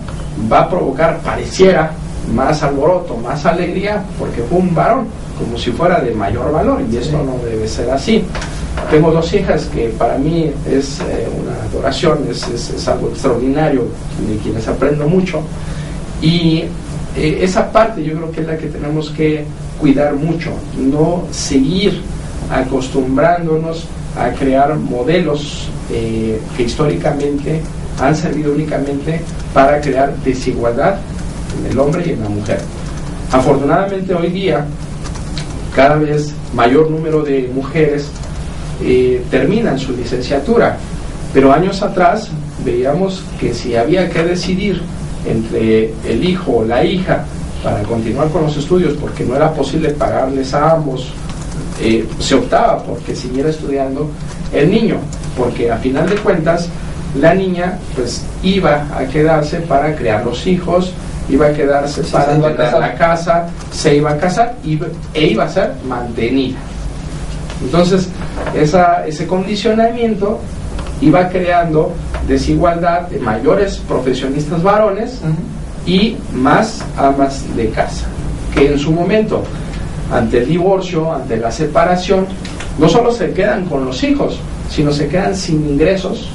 va a provocar, pareciera, más alboroto, más alegría, porque fue un varón, como si fuera de mayor valor, y esto no debe ser así. Tengo 2 hijas que para mí es una adoración, es algo extraordinario, de quienes aprendo mucho, y esa parte yo creo que es la que tenemos que cuidar mucho, no seguir acostumbrándonos a crear modelos que históricamente han servido únicamente para crear desigualdad en el hombre y en la mujer. Afortunadamente hoy día cada vez mayor número de mujeres terminan su licenciatura, pero años atrás veíamos que si había que decidir entre el hijo o la hija para continuar con los estudios porque no era posible pagarles a ambos, se optaba porque siguiera estudiando el niño, porque a final de cuentas la niña pues iba a quedarse para criar los hijos, iba a quedarse para mantener la casa, se iba a casar e iba a ser mantenida. Entonces ese condicionamiento iba creando desigualdad de mayores profesionistas varones y más amas de casa, que en su momento, ante el divorcio, ante la separación, no solo se quedan con los hijos, sino se quedan sin ingresos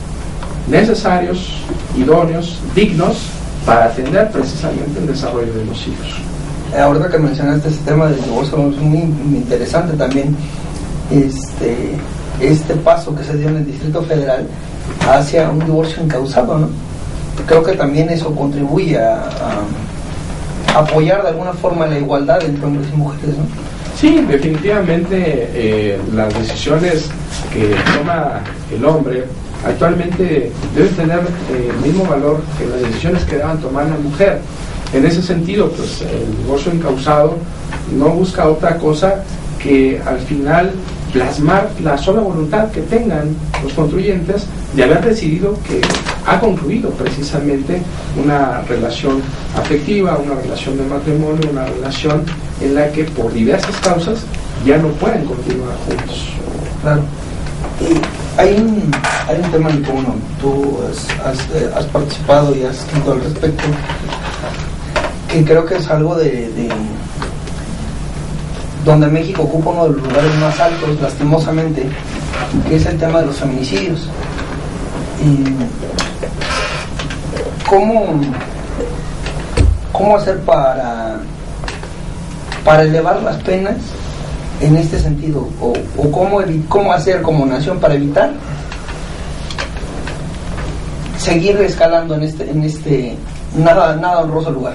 necesarios, idóneos, dignos para atender precisamente el desarrollo de los hijos. Ahorita que mencionaste este tema del divorcio, es muy interesante también este paso que se dio en el Distrito Federal hacia un divorcio encausado, ¿no? Creo que también eso contribuye a apoyar de alguna forma la igualdad entre hombres y mujeres, ¿no? Sí, definitivamente las decisiones que toma el hombre actualmente deben tener el mismo valor que las decisiones que deban tomar la mujer. En ese sentido, pues el divorcio encausado no busca otra cosa que al final plasmar la sola voluntad que tengan los contribuyentes de haber decidido que ha concluido precisamente una relación afectiva, una relación de matrimonio, una relación en la que por diversas causas ya no pueden continuar juntos. Claro. Y hay un tema en común, tú has participado y has escrito al respecto, que creo que es algo de donde México ocupa uno de los lugares más altos, lastimosamente, que es el tema de los feminicidios. Y ¿cómo hacer para elevar las penas en este sentido? ¿O cómo hacer como nación para evitar seguir escalando en este nada honroso lugar?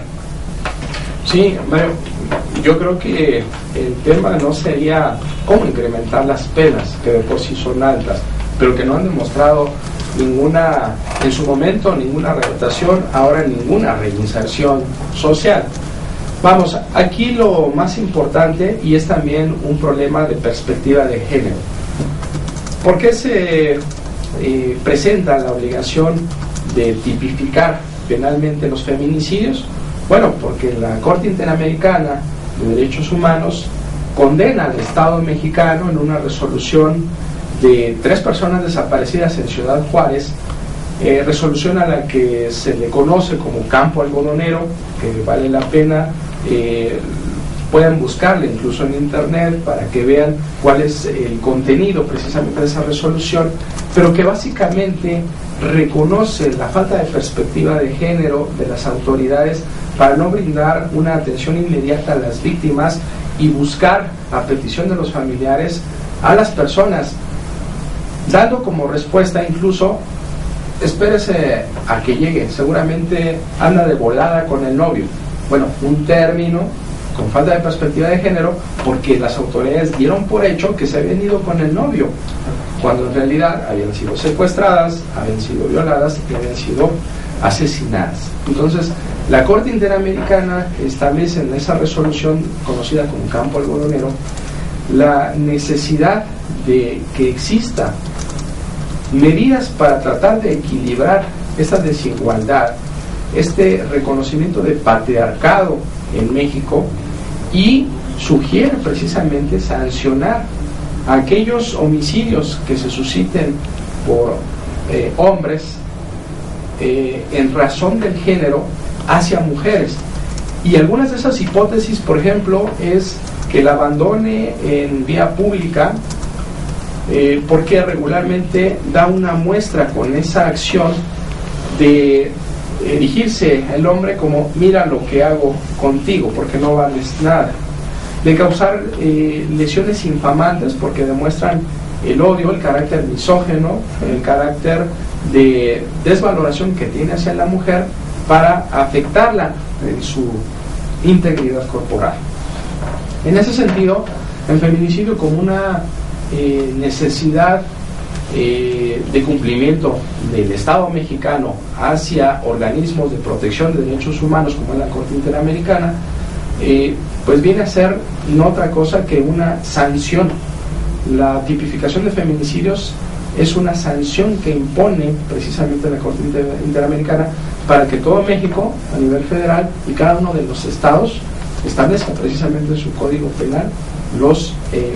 Sí, Mario, yo creo que el tema no sería cómo incrementar las penas, que de por sí son altas, pero que no han demostrado ninguna, en su momento, ninguna rehabilitación, ahora ninguna reinserción social. Vamos, aquí lo más importante, y es también un problema de perspectiva de género. ¿Por qué se presenta la obligación de tipificar penalmente los feminicidios? Bueno, porque la Corte Interamericana de Derechos Humanos condena al Estado mexicano en una resolución de 3 personas desaparecidas en Ciudad Juárez, resolución a la que se le conoce como campo algodonero, que vale la pena pueden buscarla incluso en internet para que vean cuál es el contenido precisamente de esa resolución, pero que básicamente reconoce la falta de perspectiva de género de las autoridades para no brindar una atención inmediata a las víctimas y buscar, a petición de los familiares, a las personas, dando como respuesta incluso: espérese a que llegue, seguramente anda de volada con el novio. Bueno, un término con falta de perspectiva de género, porque las autoridades dieron por hecho que se habían ido con el novio, cuando en realidad habían sido secuestradas, habían sido violadas y habían sido asesinadas. Entonces, la Corte Interamericana establece en esa resolución conocida como campo algodonero la necesidad de que exista medidas para tratar de equilibrar esta desigualdad, este reconocimiento de patriarcado en México, y sugiere precisamente sancionar a aquellos homicidios que se susciten por hombres en razón del género hacia mujeres. Y algunas de esas hipótesis, por ejemplo, es que la abandone en vía pública, porque regularmente da una muestra con esa acción de erigirse el hombre como: mira lo que hago contigo, porque no vales nada, de causar lesiones infamantes porque demuestran el odio, el carácter misógeno, el carácter de desvaloración que tiene hacia la mujer para afectarla en su integridad corporal. En ese sentido, el feminicidio como una necesidad de cumplimiento del Estado mexicano hacia organismos de protección de derechos humanos como es la Corte Interamericana, pues viene a ser no otra cosa que una sanción. La tipificación de feminicidios es una sanción que impone precisamente la Corte Interamericana para que todo México, a nivel federal, y cada uno de los estados establezca precisamente en su código penal los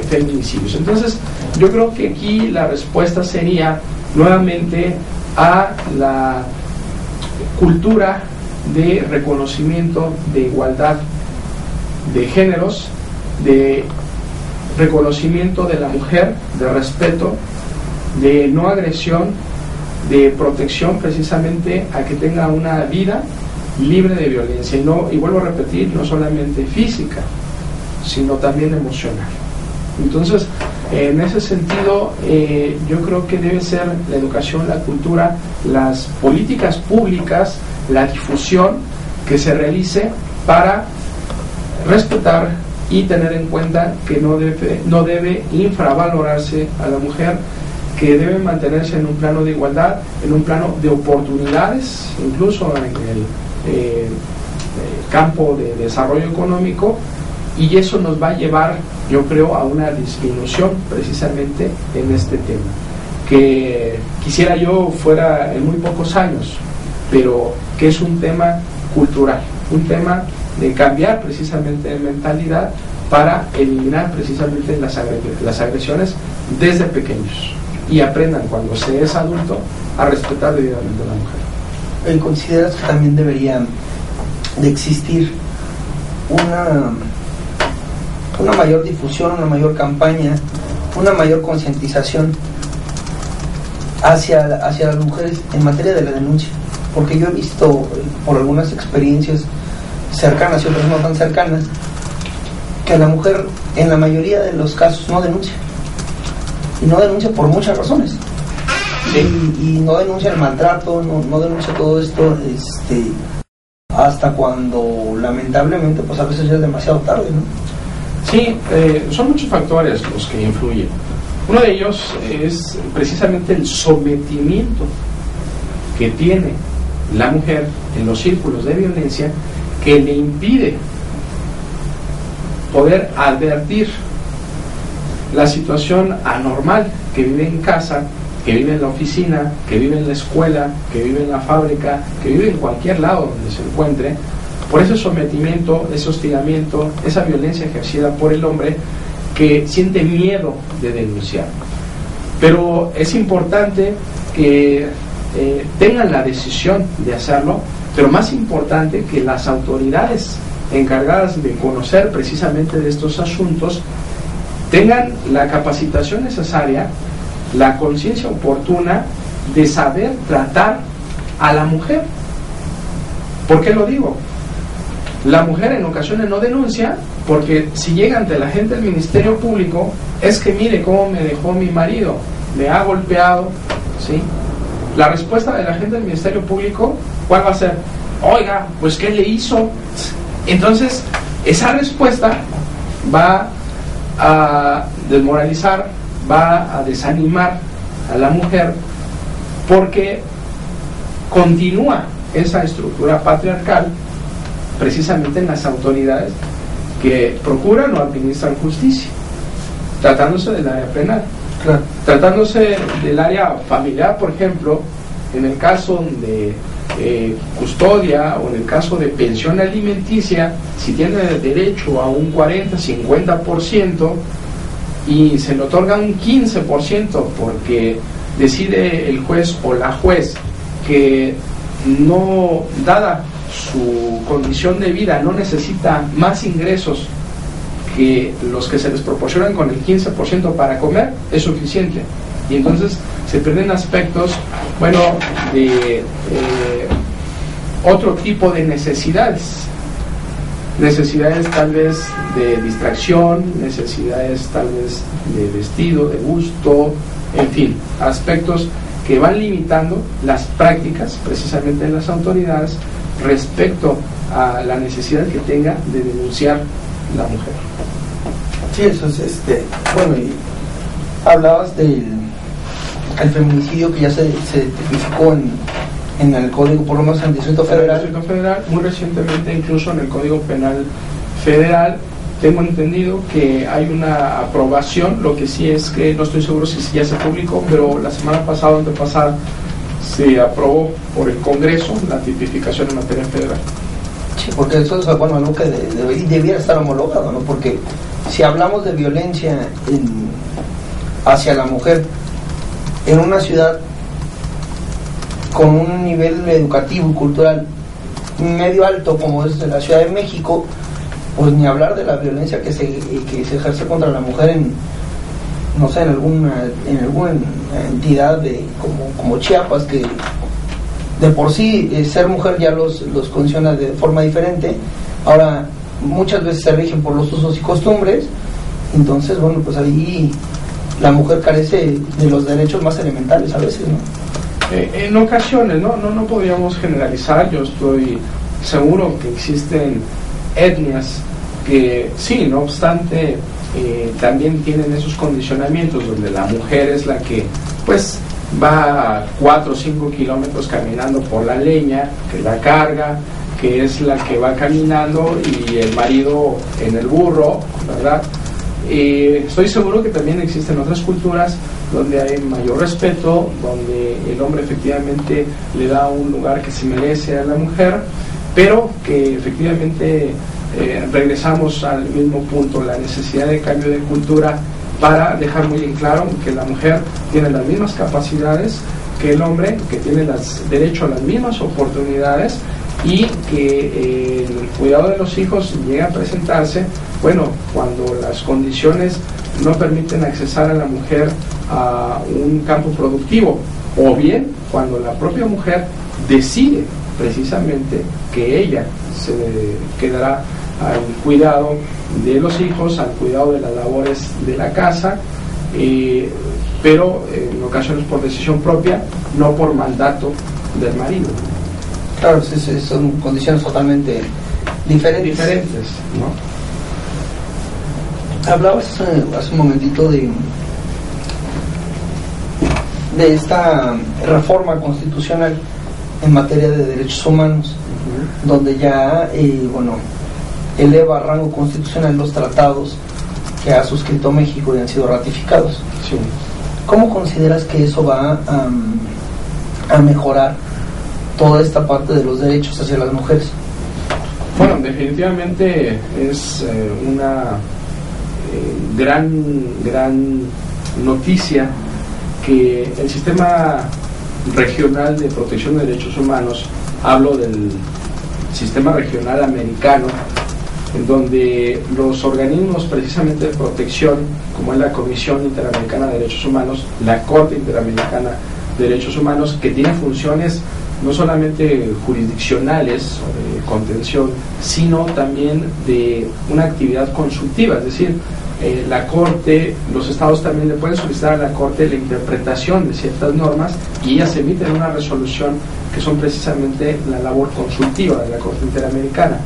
feminicidios. Entonces, yo creo que aquí la respuesta sería nuevamente a la cultura de reconocimiento de igualdad de géneros, de reconocimiento de la mujer, de respeto, de no agresión, de protección precisamente a que tenga una vida libre de violencia, y vuelvo a repetir, no solamente física, sino también emocional. Entonces, en ese sentido, yo creo que debe ser la educación, la cultura, las políticas públicas, la difusión que se realice para respetar y tener en cuenta que no debe infravalorarse a la mujer, que debe mantenerse en un plano de igualdad, en un plano de oportunidades, incluso en el campo de desarrollo económico, y eso nos va a llevar, yo creo, a una disminución precisamente en este tema, que quisiera yo fuera en muy pocos años, pero que es un tema cultural, un tema de cambiar precisamente de mentalidad para eliminar precisamente las agresiones desde pequeños, y aprendan cuando se es adulto a respetar debidamente a la mujer. ¿Consideras que también debería de existir una mayor difusión, una mayor campaña, una mayor concientización hacia las mujeres en materia de la denuncia? Porque yo he visto por algunas experiencias cercanas y otras no tan cercanas que la mujer en la mayoría de los casos no denuncia, y no denuncia por muchas razones. Sí. Y no denuncia el maltrato, no denuncia todo esto hasta cuando lamentablemente pues a veces ya es demasiado tarde, ¿no? Sí, son muchos factores los que influyen. Uno de ellos es precisamente el sometimiento que tiene la mujer en los círculos de violencia, que le impide poder advertir la situación anormal que vive en casa, que vive en la oficina, que vive en la escuela, que vive en la fábrica, que vive en cualquier lado donde se encuentre, por ese sometimiento, ese hostigamiento, esa violencia ejercida por el hombre, que siente miedo de denunciar. Pero es importante que tengan la decisión de hacerlo, pero más importante que las autoridades encargadas de conocer precisamente de estos asuntos tengan la capacitación necesaria, la conciencia oportuna de saber tratar a la mujer. ¿Por qué lo digo? La mujer en ocasiones no denuncia porque si llega ante la gente del Ministerio Público, es que mire cómo me dejó mi marido, me ha golpeado, ¿sí? La respuesta de la gente del Ministerio Público, ¿cuál va a ser? Oiga, pues ¿qué le hizo? Entonces, esa respuesta va a desmoralizar, va a desanimar a la mujer, porque continúa esa estructura patriarcal precisamente en las autoridades que procuran o administran justicia, tratándose del área penal. Claro. Tratándose del área familiar, por ejemplo, en el caso de custodia o en el caso de pensión alimenticia, si tiene derecho a un 40-50% y se le otorga un 15% porque decide el juez o la juez que no, dada su condición de vida, no necesita más ingresos que los que se les proporcionan con el 15% para comer, es suficiente. Y entonces se pierden aspectos, bueno, de otro tipo de necesidades tal vez de distracción, necesidades tal vez de vestido, de gusto, en fin, aspectos que van limitando las prácticas precisamente de las autoridades respecto a la necesidad que tenga de denunciar la mujer. Sí, eso es bueno, y hablabas del el feminicidio que ya se tipificó en el Código, por lo menos en el Distrito Federal. En el Distrito Federal, muy recientemente incluso en el Código Penal Federal, tengo entendido que hay una aprobación, lo que sí es que no estoy seguro si ya se publicó, pero la semana pasada, antepasada, se aprobó por el Congreso la tipificación en materia federal. Sí, porque eso es bueno, algo que debiera estar homologado, ¿no? Porque si hablamos de violencia hacia la mujer en una ciudad con un nivel educativo y cultural medio alto como es la Ciudad de México, pues ni hablar de la violencia que se ejerce contra la mujer no sé, en alguna entidad como Chiapas, que de por sí ser mujer ya los condiciona de forma diferente. Ahora muchas veces se rigen por los usos y costumbres, entonces bueno, pues ahí la mujer carece de los derechos más elementales a veces, ¿no? En ocasiones, no podríamos generalizar. Yo estoy seguro que existen etnias que sí, no obstante, también tienen esos condicionamientos donde la mujer es la que pues va 4 o 5 kilómetros caminando por la leña, que la carga, que es la que va caminando, y el marido en el burro, ¿verdad? Estoy seguro que también existen otras culturas donde hay mayor respeto, donde el hombre efectivamente le da un lugar que se merece a la mujer, pero que efectivamente regresamos al mismo punto, la necesidad de cambio de cultura para dejar muy en claro que la mujer tiene las mismas capacidades que el hombre, que tiene derecho a las mismas oportunidades, y que el cuidado de los hijos llega a presentarse, bueno, cuando las condiciones no permiten accesar a la mujer a un campo productivo, o bien cuando la propia mujer decide precisamente que ella se quedará al cuidado de los hijos, al cuidado de las labores de la casa, pero en ocasiones por decisión propia, no por mandato del marido. Claro, son condiciones totalmente diferentes. ¿No? Hablabas hace un momentito de esta reforma constitucional en materia de derechos humanos, donde ya eleva a rango constitucional los tratados que ha suscrito México y han sido ratificados. Sí. ¿Cómo consideras que eso va a mejorar toda esta parte de los derechos hacia las mujeres? Bueno, definitivamente es una gran noticia que el sistema regional de protección de derechos humanos, hablo del sistema regional americano, en donde los organismos precisamente de protección, como es la Comisión Interamericana de Derechos Humanos, la Corte Interamericana de Derechos Humanos, que tiene funciones no solamente jurisdiccionales o de contención, sino también de una actividad consultiva, es decir, la Corte, los estados también le pueden solicitar a la Corte la interpretación de ciertas normas y ellas emiten una resolución que son precisamente la labor consultiva de la Corte Interamericana.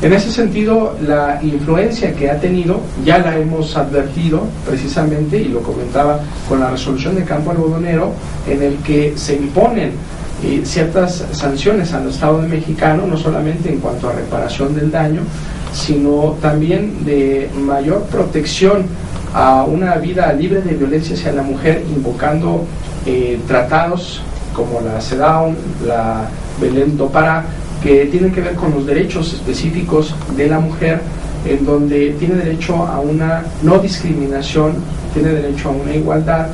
En ese sentido, la influencia que ha tenido ya la hemos advertido precisamente, y lo comentaba con la resolución de Campo Algodonero, en el que se imponen ciertas sanciones al Estado mexicano, no solamente en cuanto a reparación del daño, sino también de mayor protección a una vida libre de violencia hacia la mujer, invocando tratados como la CEDAW, la Belém do Pará, que tienen que ver con los derechos específicos de la mujer, en donde tiene derecho a una no discriminación, tiene derecho a una igualdad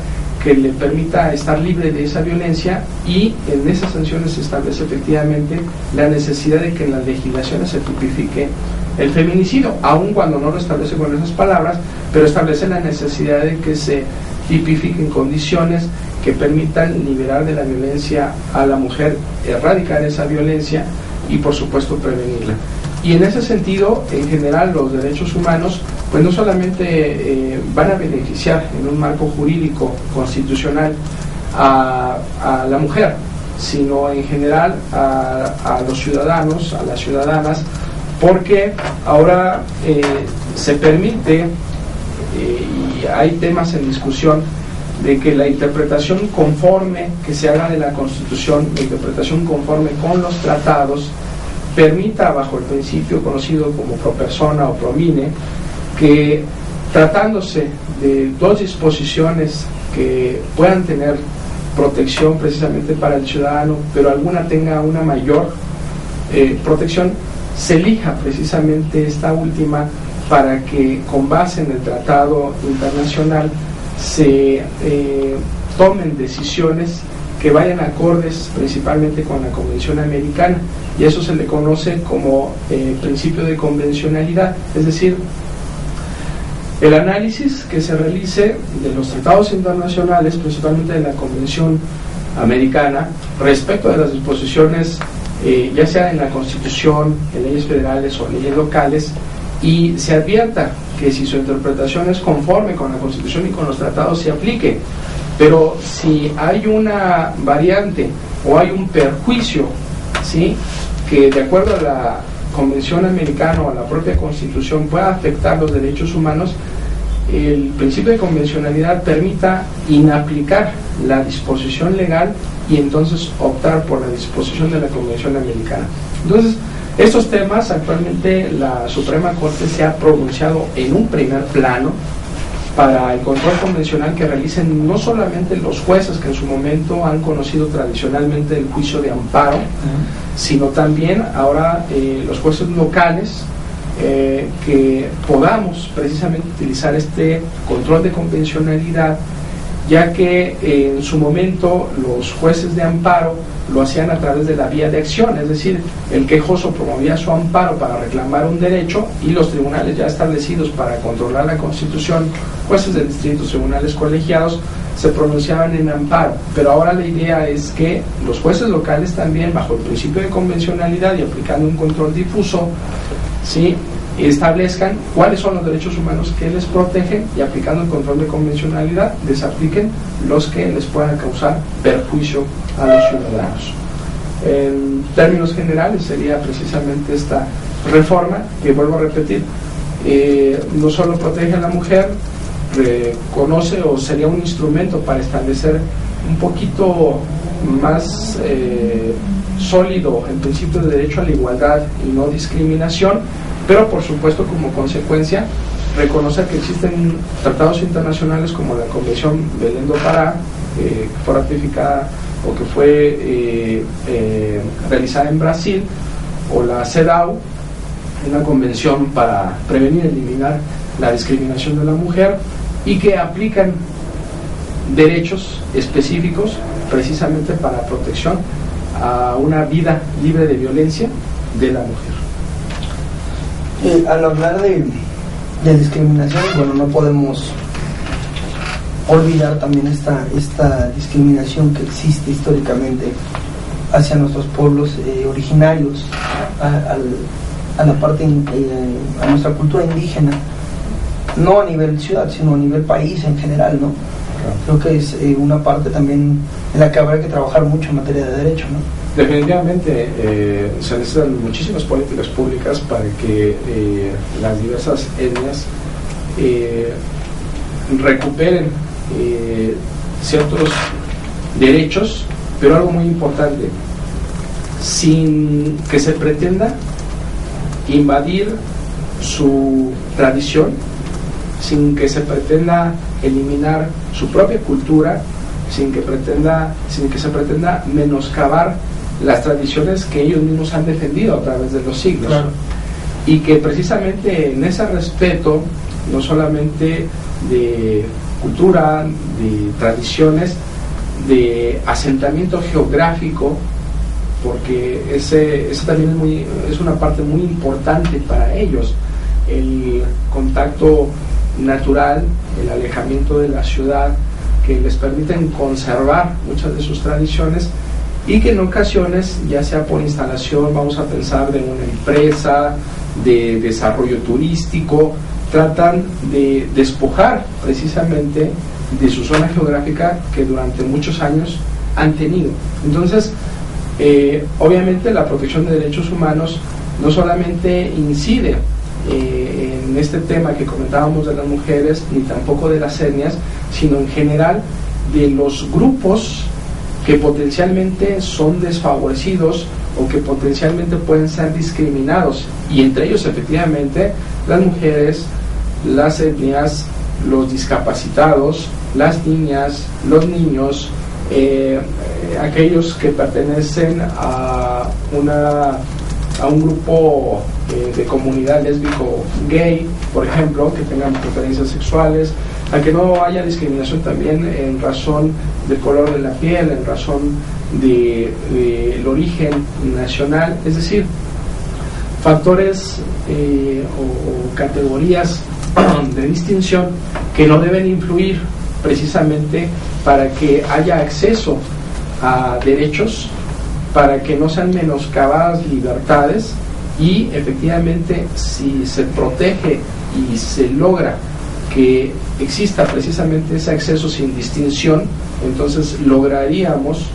que le permita estar libre de esa violencia, y en esas sanciones se establece efectivamente la necesidad de que en las legislaciones se tipifique el feminicidio, aun cuando no lo establece con esas palabras, pero establece la necesidad de que se tipifiquen condiciones que permitan liberar de la violencia a la mujer, erradicar esa violencia y por supuesto prevenirla. Y en ese sentido, en general, los derechos humanos pues no solamente van a beneficiar en un marco jurídico constitucional a la mujer, sino en general a los ciudadanos, a las ciudadanas, porque ahora se permite, y hay temas en discusión, de que la interpretación conforme que se haga de la Constitución, la interpretación conforme con los tratados, permita, bajo el principio conocido como pro persona o pro mine, que tratándose de dos disposiciones que puedan tener protección precisamente para el ciudadano, pero alguna tenga una mayor protección, se elija precisamente esta última para que con base en el tratado internacional se tomen decisiones que vayan acordes principalmente con la Convención Americana, y eso se le conoce como principio de convencionalidad, es decir, el análisis que se realice de los tratados internacionales, principalmente de la Convención Americana, respecto de las disposiciones, ya sea en la Constitución, en leyes federales o leyes locales, y se advierta que si su interpretación es conforme con la Constitución y con los tratados, se aplique. Pero si hay una variante o hay un perjuicio, ¿sí?, que de acuerdo a la Convención Americana o a la propia Constitución pueda afectar los derechos humanos, el principio de convencionalidad permita inaplicar la disposición legal y entonces optar por la disposición de la Convención Americana. Entonces, estos temas actualmente la Suprema Corte se ha pronunciado en un primer plano para el control convencional que realicen no solamente los jueces que en su momento han conocido tradicionalmente el juicio de amparo, sino también ahora los jueces locales, que podamos precisamente utilizar este control de convencionalidad, ya que en su momento los jueces de amparo lo hacían a través de la vía de acción, es decir, el quejoso promovía su amparo para reclamar un derecho y los tribunales ya establecidos para controlar la Constitución, jueces de distritos, tribunales colegiados, se pronunciaban en amparo. Pero ahora la idea es que los jueces locales también, bajo el principio de convencionalidad y aplicando un control difuso, ¿sí?, establezcan cuáles son los derechos humanos que les protegen y, aplicando el control de convencionalidad, desapliquen los que les puedan causar perjuicio a los ciudadanos. En términos generales sería precisamente esta reforma, que vuelvo a repetir, no solo protege a la mujer, reconoce o sería un instrumento para establecer un poquito más sólido el principio de derecho a la igualdad y no discriminación, pero por supuesto como consecuencia reconocer que existen tratados internacionales como la Convención Belém do Pará, que fue ratificada o que fue realizada en Brasil, o la CEDAW, una convención para prevenir y eliminar la discriminación de la mujer, y que aplican derechos específicos precisamente para protección a una vida libre de violencia de la mujer. Al hablar de discriminación, bueno, no podemos olvidar también esta discriminación que existe históricamente hacia nuestros pueblos originarios, a la parte, a nuestra cultura indígena, no a nivel ciudad, sino a nivel país en general, ¿no? Creo que es una parte también en la que habrá que trabajar mucho en materia de derecho, ¿no? Definitivamente se necesitan muchísimas políticas públicas para que las diversas etnias recuperen ciertos derechos, pero algo muy importante, sin que se pretenda invadir su tradición, sin que se pretenda eliminar su propia cultura, sin que se pretenda menoscabar las tradiciones que ellos mismos han defendido a través de los siglos. Claro. Y que precisamente en ese respeto, no solamente de cultura, de tradiciones, de asentamiento geográfico, porque ese también es una parte muy importante para ellos, el contacto natural, el alejamiento de la ciudad, que les permiten conservar muchas de sus tradiciones, y que en ocasiones, ya sea por instalación, vamos a pensar de una empresa, de desarrollo turístico, tratan de despojar precisamente de su zona geográfica que durante muchos años han tenido. Entonces, obviamente la protección de derechos humanos no solamente incide en este tema que comentábamos de las mujeres, ni tampoco de las etnias, sino en general de los grupos que potencialmente son desfavorecidos o que potencialmente pueden ser discriminados, y entre ellos efectivamente las mujeres, las etnias, los discapacitados, las niñas, los niños, aquellos que pertenecen a un grupo de comunidad lésbico gay, por ejemplo, que tengan preferencias sexuales, a que no haya discriminación también en razón del color de la piel, en razón del origen nacional, es decir, factores o categorías de distinción que no deben influir precisamente para que haya acceso a derechos, para que no sean menoscabadas libertades, y efectivamente si se protege y se logra que exista precisamente ese acceso sin distinción, entonces lograríamos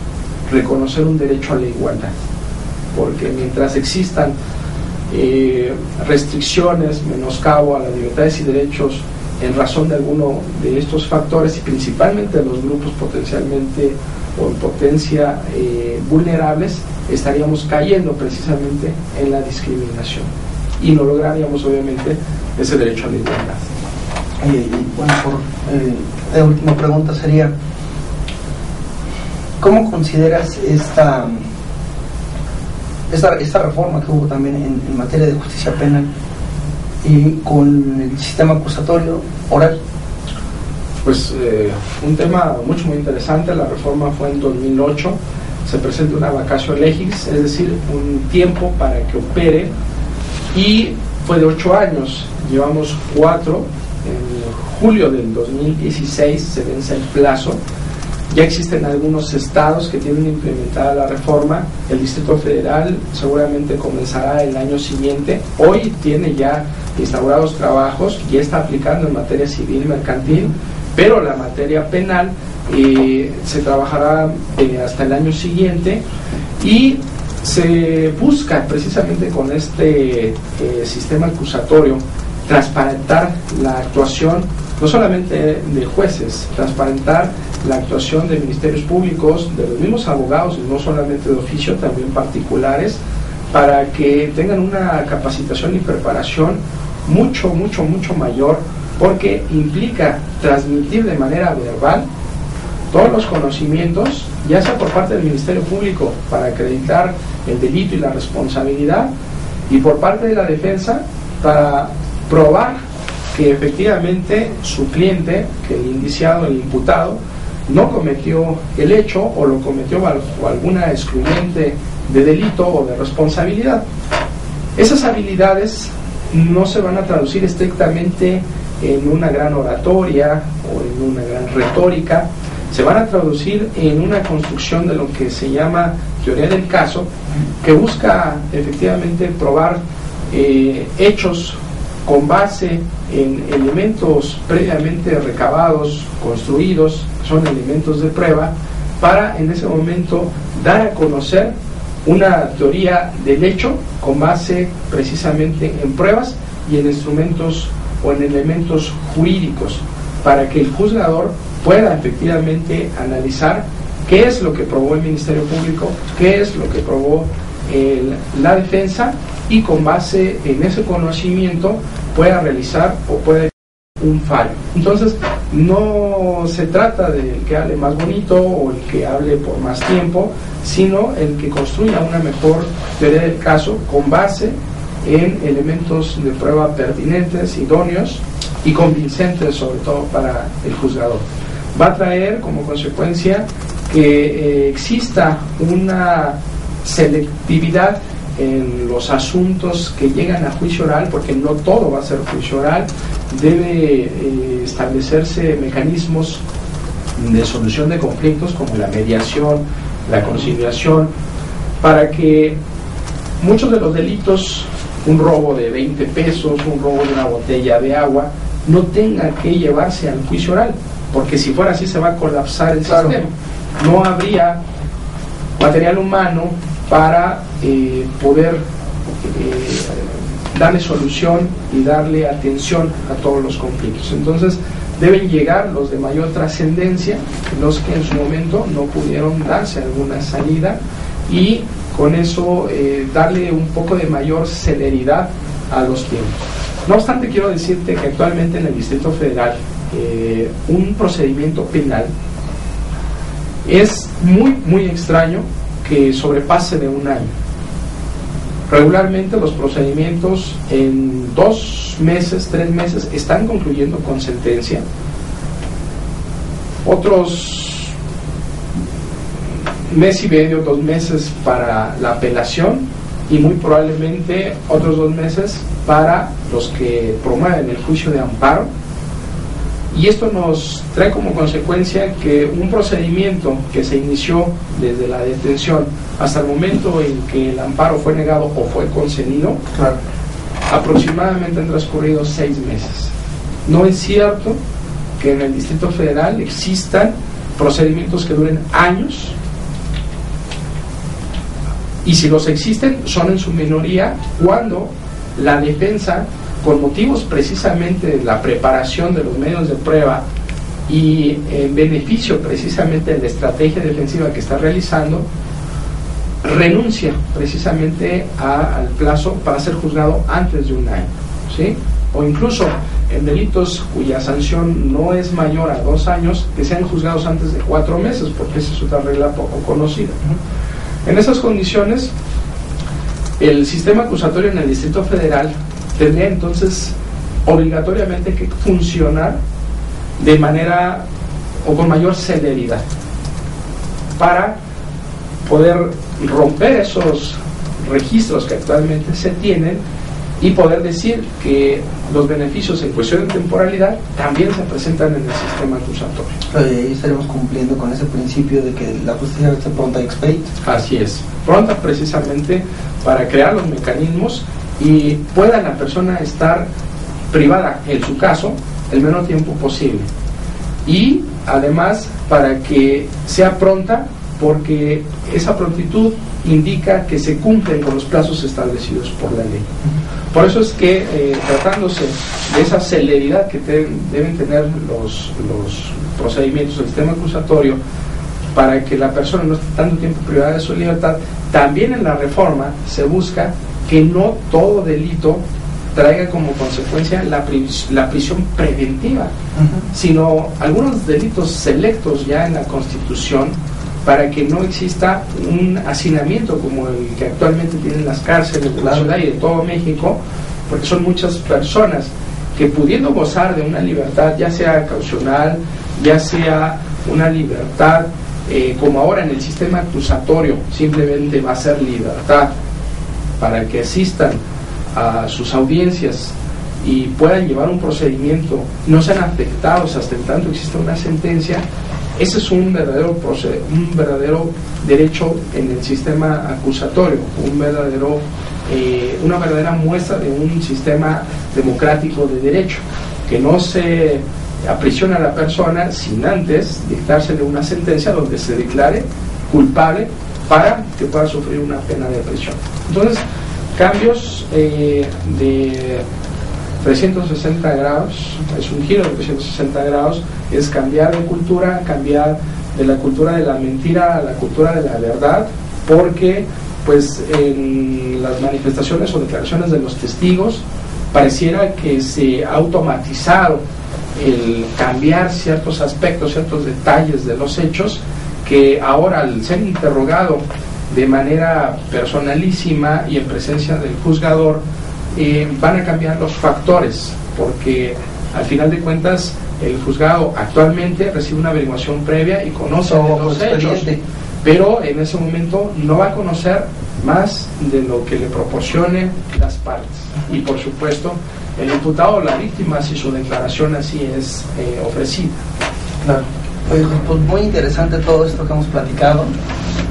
reconocer un derecho a la igualdad, porque mientras existan restricciones, menoscabo a las libertades y derechos en razón de alguno de estos factores, y principalmente de los grupos potencialmente o en potencia vulnerables, estaríamos cayendo precisamente en la discriminación y no lograríamos obviamente ese derecho a la igualdad. Bueno, la última pregunta sería, ¿cómo consideras esta reforma que hubo también en materia de justicia penal y con el sistema acusatorio oral? Pues un tema muy interesante. La reforma fue en 2008, se presenta una vacatio legis, es decir, un tiempo para que opere, y fue de 8 años, llevamos 4. En julio del 2016 se vence el plazo. Ya existen algunos estados que tienen implementada la reforma. El Distrito Federal seguramente comenzará el año siguiente. Hoy tiene ya instaurados trabajos, ya está aplicando en materia civil y mercantil, pero la materia penal se trabajará hasta el año siguiente. Y se busca precisamente con este sistema acusatorio transparentar la actuación no solamente de jueces, transparentar la actuación de ministerios públicos, de los mismos abogados, y no solamente de oficio, también particulares, para que tengan una capacitación y preparación mucho mayor, porque implica transmitir de manera verbal todos los conocimientos, ya sea por parte del Ministerio Público para acreditar el delito y la responsabilidad, y por parte de la defensa para probar que efectivamente su cliente, que el indiciado, el imputado, no cometió el hecho o lo cometió bajo alguna excluyente de delito o de responsabilidad. Esas habilidades no se van a traducir estrictamente en una gran oratoria o en una gran retórica, se van a traducir en una construcción de lo que se llama teoría del caso, que busca efectivamente probar hechos con base en elementos previamente recabados, construidos, son elementos de prueba, para en ese momento dar a conocer una teoría del hecho con base precisamente en pruebas y en instrumentos o en elementos jurídicos, para que el juzgador pueda efectivamente analizar qué es lo que probó el Ministerio Público, qué es lo que probó la defensa, y con base en ese conocimiento pueda realizar o pueda un fallo. Entonces, no se trata del que hable más bonito o el que hable por más tiempo, sino el que construya una mejor teoría del caso con base en elementos de prueba pertinentes, idóneos y convincentes, sobre todo para el juzgador. Va a traer como consecuencia que exista una selectividad en los asuntos que llegan a juicio oral, porque no todo va a ser juicio oral. Debe establecerse mecanismos de solución de conflictos como la mediación, la conciliación, para que muchos de los delitos, un robo de 20 pesos, un robo de una botella de agua, no tenga que llevarse al juicio oral, porque si fuera así se va a colapsar el sistema. No habría material humano para poder darle solución y darle atención a todos los conflictos. Entonces deben llegar los de mayor trascendencia, los que en su momento no pudieron darse alguna salida, y con eso darle un poco de mayor celeridad a los tiempos. No obstante, quiero decirte que actualmente en el Distrito Federal un procedimiento penal es muy extraño que sobrepase de un año. Regularmente los procedimientos en 2 meses, 3 meses están concluyendo con sentencia. Otros mes y medio, 2 meses para la apelación, y muy probablemente otros 2 meses para los que promueven el juicio de amparo. Y esto nos trae como consecuencia que un procedimiento que se inició desde la detención hasta el momento en que el amparo fue negado o fue concedido, claro, aproximadamente han transcurrido 6 meses. No es cierto que en el Distrito Federal existan procedimientos que duren años, y si los existen son en su minoría cuando la defensa, con motivos precisamente de la preparación de los medios de prueba y en beneficio precisamente de la estrategia defensiva que está realizando, renuncia precisamente al plazo para ser juzgado antes de un año, ¿sí? O incluso en delitos cuya sanción no es mayor a 2 años, que sean juzgados antes de 4 meses, porque esa es otra regla poco conocida. En esas condiciones, el sistema acusatorio en el Distrito Federal tendría entonces obligatoriamente que funcionar de manera o con mayor celeridad para poder romper esos registros que actualmente se tienen y poder decir que los beneficios en cuestión de temporalidad también se presentan en el sistema acusatorio. Ahí estaremos cumpliendo con ese principio de que la justicia esté pronta y expedita. Así es, pronta precisamente para crear los mecanismos y pueda la persona estar privada, en su caso, el menor tiempo posible. Y además para que sea pronta, porque esa prontitud indica que se cumplen con los plazos establecidos por la ley. Por eso es que, tratándose de esa celeridad que deben tener los procedimientos del sistema acusatorio, para que la persona no esté tanto tiempo privada de su libertad, también en la reforma se busca que no todo delito traiga como consecuencia la prisión preventiva, sino algunos delitos selectos ya en la Constitución, para que no exista un hacinamiento como el que actualmente tienen las cárceles de la ciudad y de todo México, porque son muchas personas que, pudiendo gozar de una libertad, ya sea caucional, ya sea una libertad como ahora en el sistema acusatorio, simplemente va a ser libertad para que asistan a sus audiencias y puedan llevar un procedimiento, no sean afectados hasta en tanto exista una sentencia. Ese es un verdadero derecho en el sistema acusatorio, una verdadera muestra de un sistema democrático de derecho, que no se aprisiona a la persona sin antes dictársele una sentencia donde se declare culpable para que pueda sufrir una pena de prisión. Entonces, cambios de 360 grados, es un giro de 360 grados, es cambiar de cultura, cambiar de la cultura de la mentira a la cultura de la verdad, porque pues en las manifestaciones o declaraciones de los testigos pareciera que se ha automatizado el cambiar ciertos aspectos, ciertos detalles de los hechos, que ahora, al ser interrogado de manera personalísima y en presencia del juzgador, van a cambiar los factores, porque al final de cuentas el juzgado actualmente recibe una averiguación previa y conoce los hechos, pero en ese momento no va a conocer más de lo que le proporcione las partes, y por supuesto el imputado o la víctima, si su declaración así es ofrecida. Claro. Pues muy interesante todo esto que hemos platicado.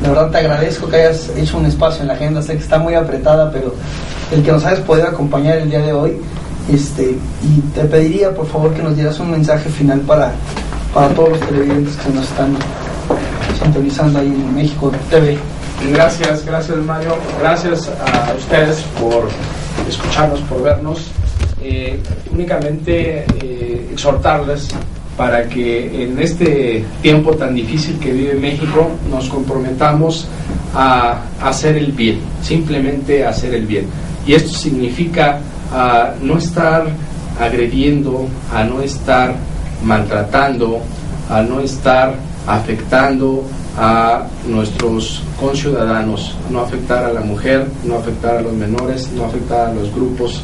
De verdad te agradezco que hayas hecho un espacio en la agenda. Sé que está muy apretada, pero el que nos hayas podido acompañar el día de hoy, y te pediría por favor que nos dieras un mensaje final para todos los televidentes que nos están sintonizando ahí en México TV. Gracias Mario, gracias a ustedes por escucharnos, por vernos. Únicamente exhortarles para que en este tiempo tan difícil que vive México nos comprometamos a hacer el bien, simplemente hacer el bien. Y esto significa no estar agrediendo, a no estar maltratando, a no estar afectando a nuestros conciudadanos, no afectar a la mujer, no afectar a los menores, no afectar a los grupos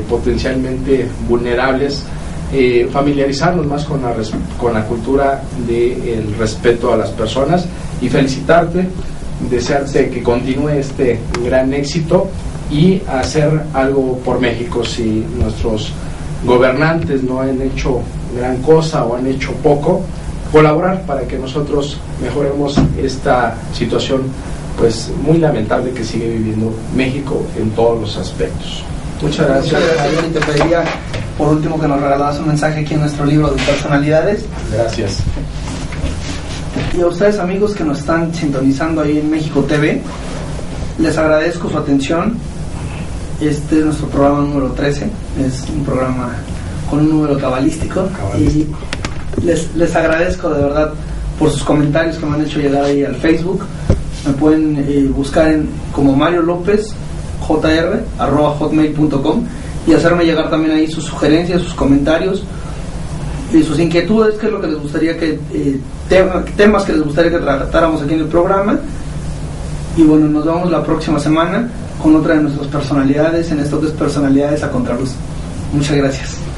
potencialmente vulnerables, familiarizarnos más con la cultura del respeto a las personas, y felicitarte, desearte que continúe este gran éxito y hacer algo por México. Si nuestros gobernantes no han hecho gran cosa o han hecho poco, colaborar para que nosotros mejoremos esta situación pues muy lamentable que sigue viviendo México en todos los aspectos. Muchas gracias. Y te pediría por último que nos regalaras un mensaje aquí en nuestro libro de personalidades. Gracias. Y a ustedes, amigos que nos están sintonizando ahí en México TV, les agradezco su atención. Este es nuestro programa número 13, es un programa con un número cabalístico. Y les agradezco de verdad por sus comentarios que me han hecho llegar ahí al Facebook. Me pueden buscar como Mario López JR @hotmail.com y hacerme llegar también ahí sus sugerencias, sus comentarios y sus inquietudes, qué es lo que les gustaría temas que les gustaría que tratáramos aquí en el programa. Y bueno, nos vemos la próxima semana con otra de nuestras personalidades en esto que es Personalidades a Contraluz. Muchas gracias.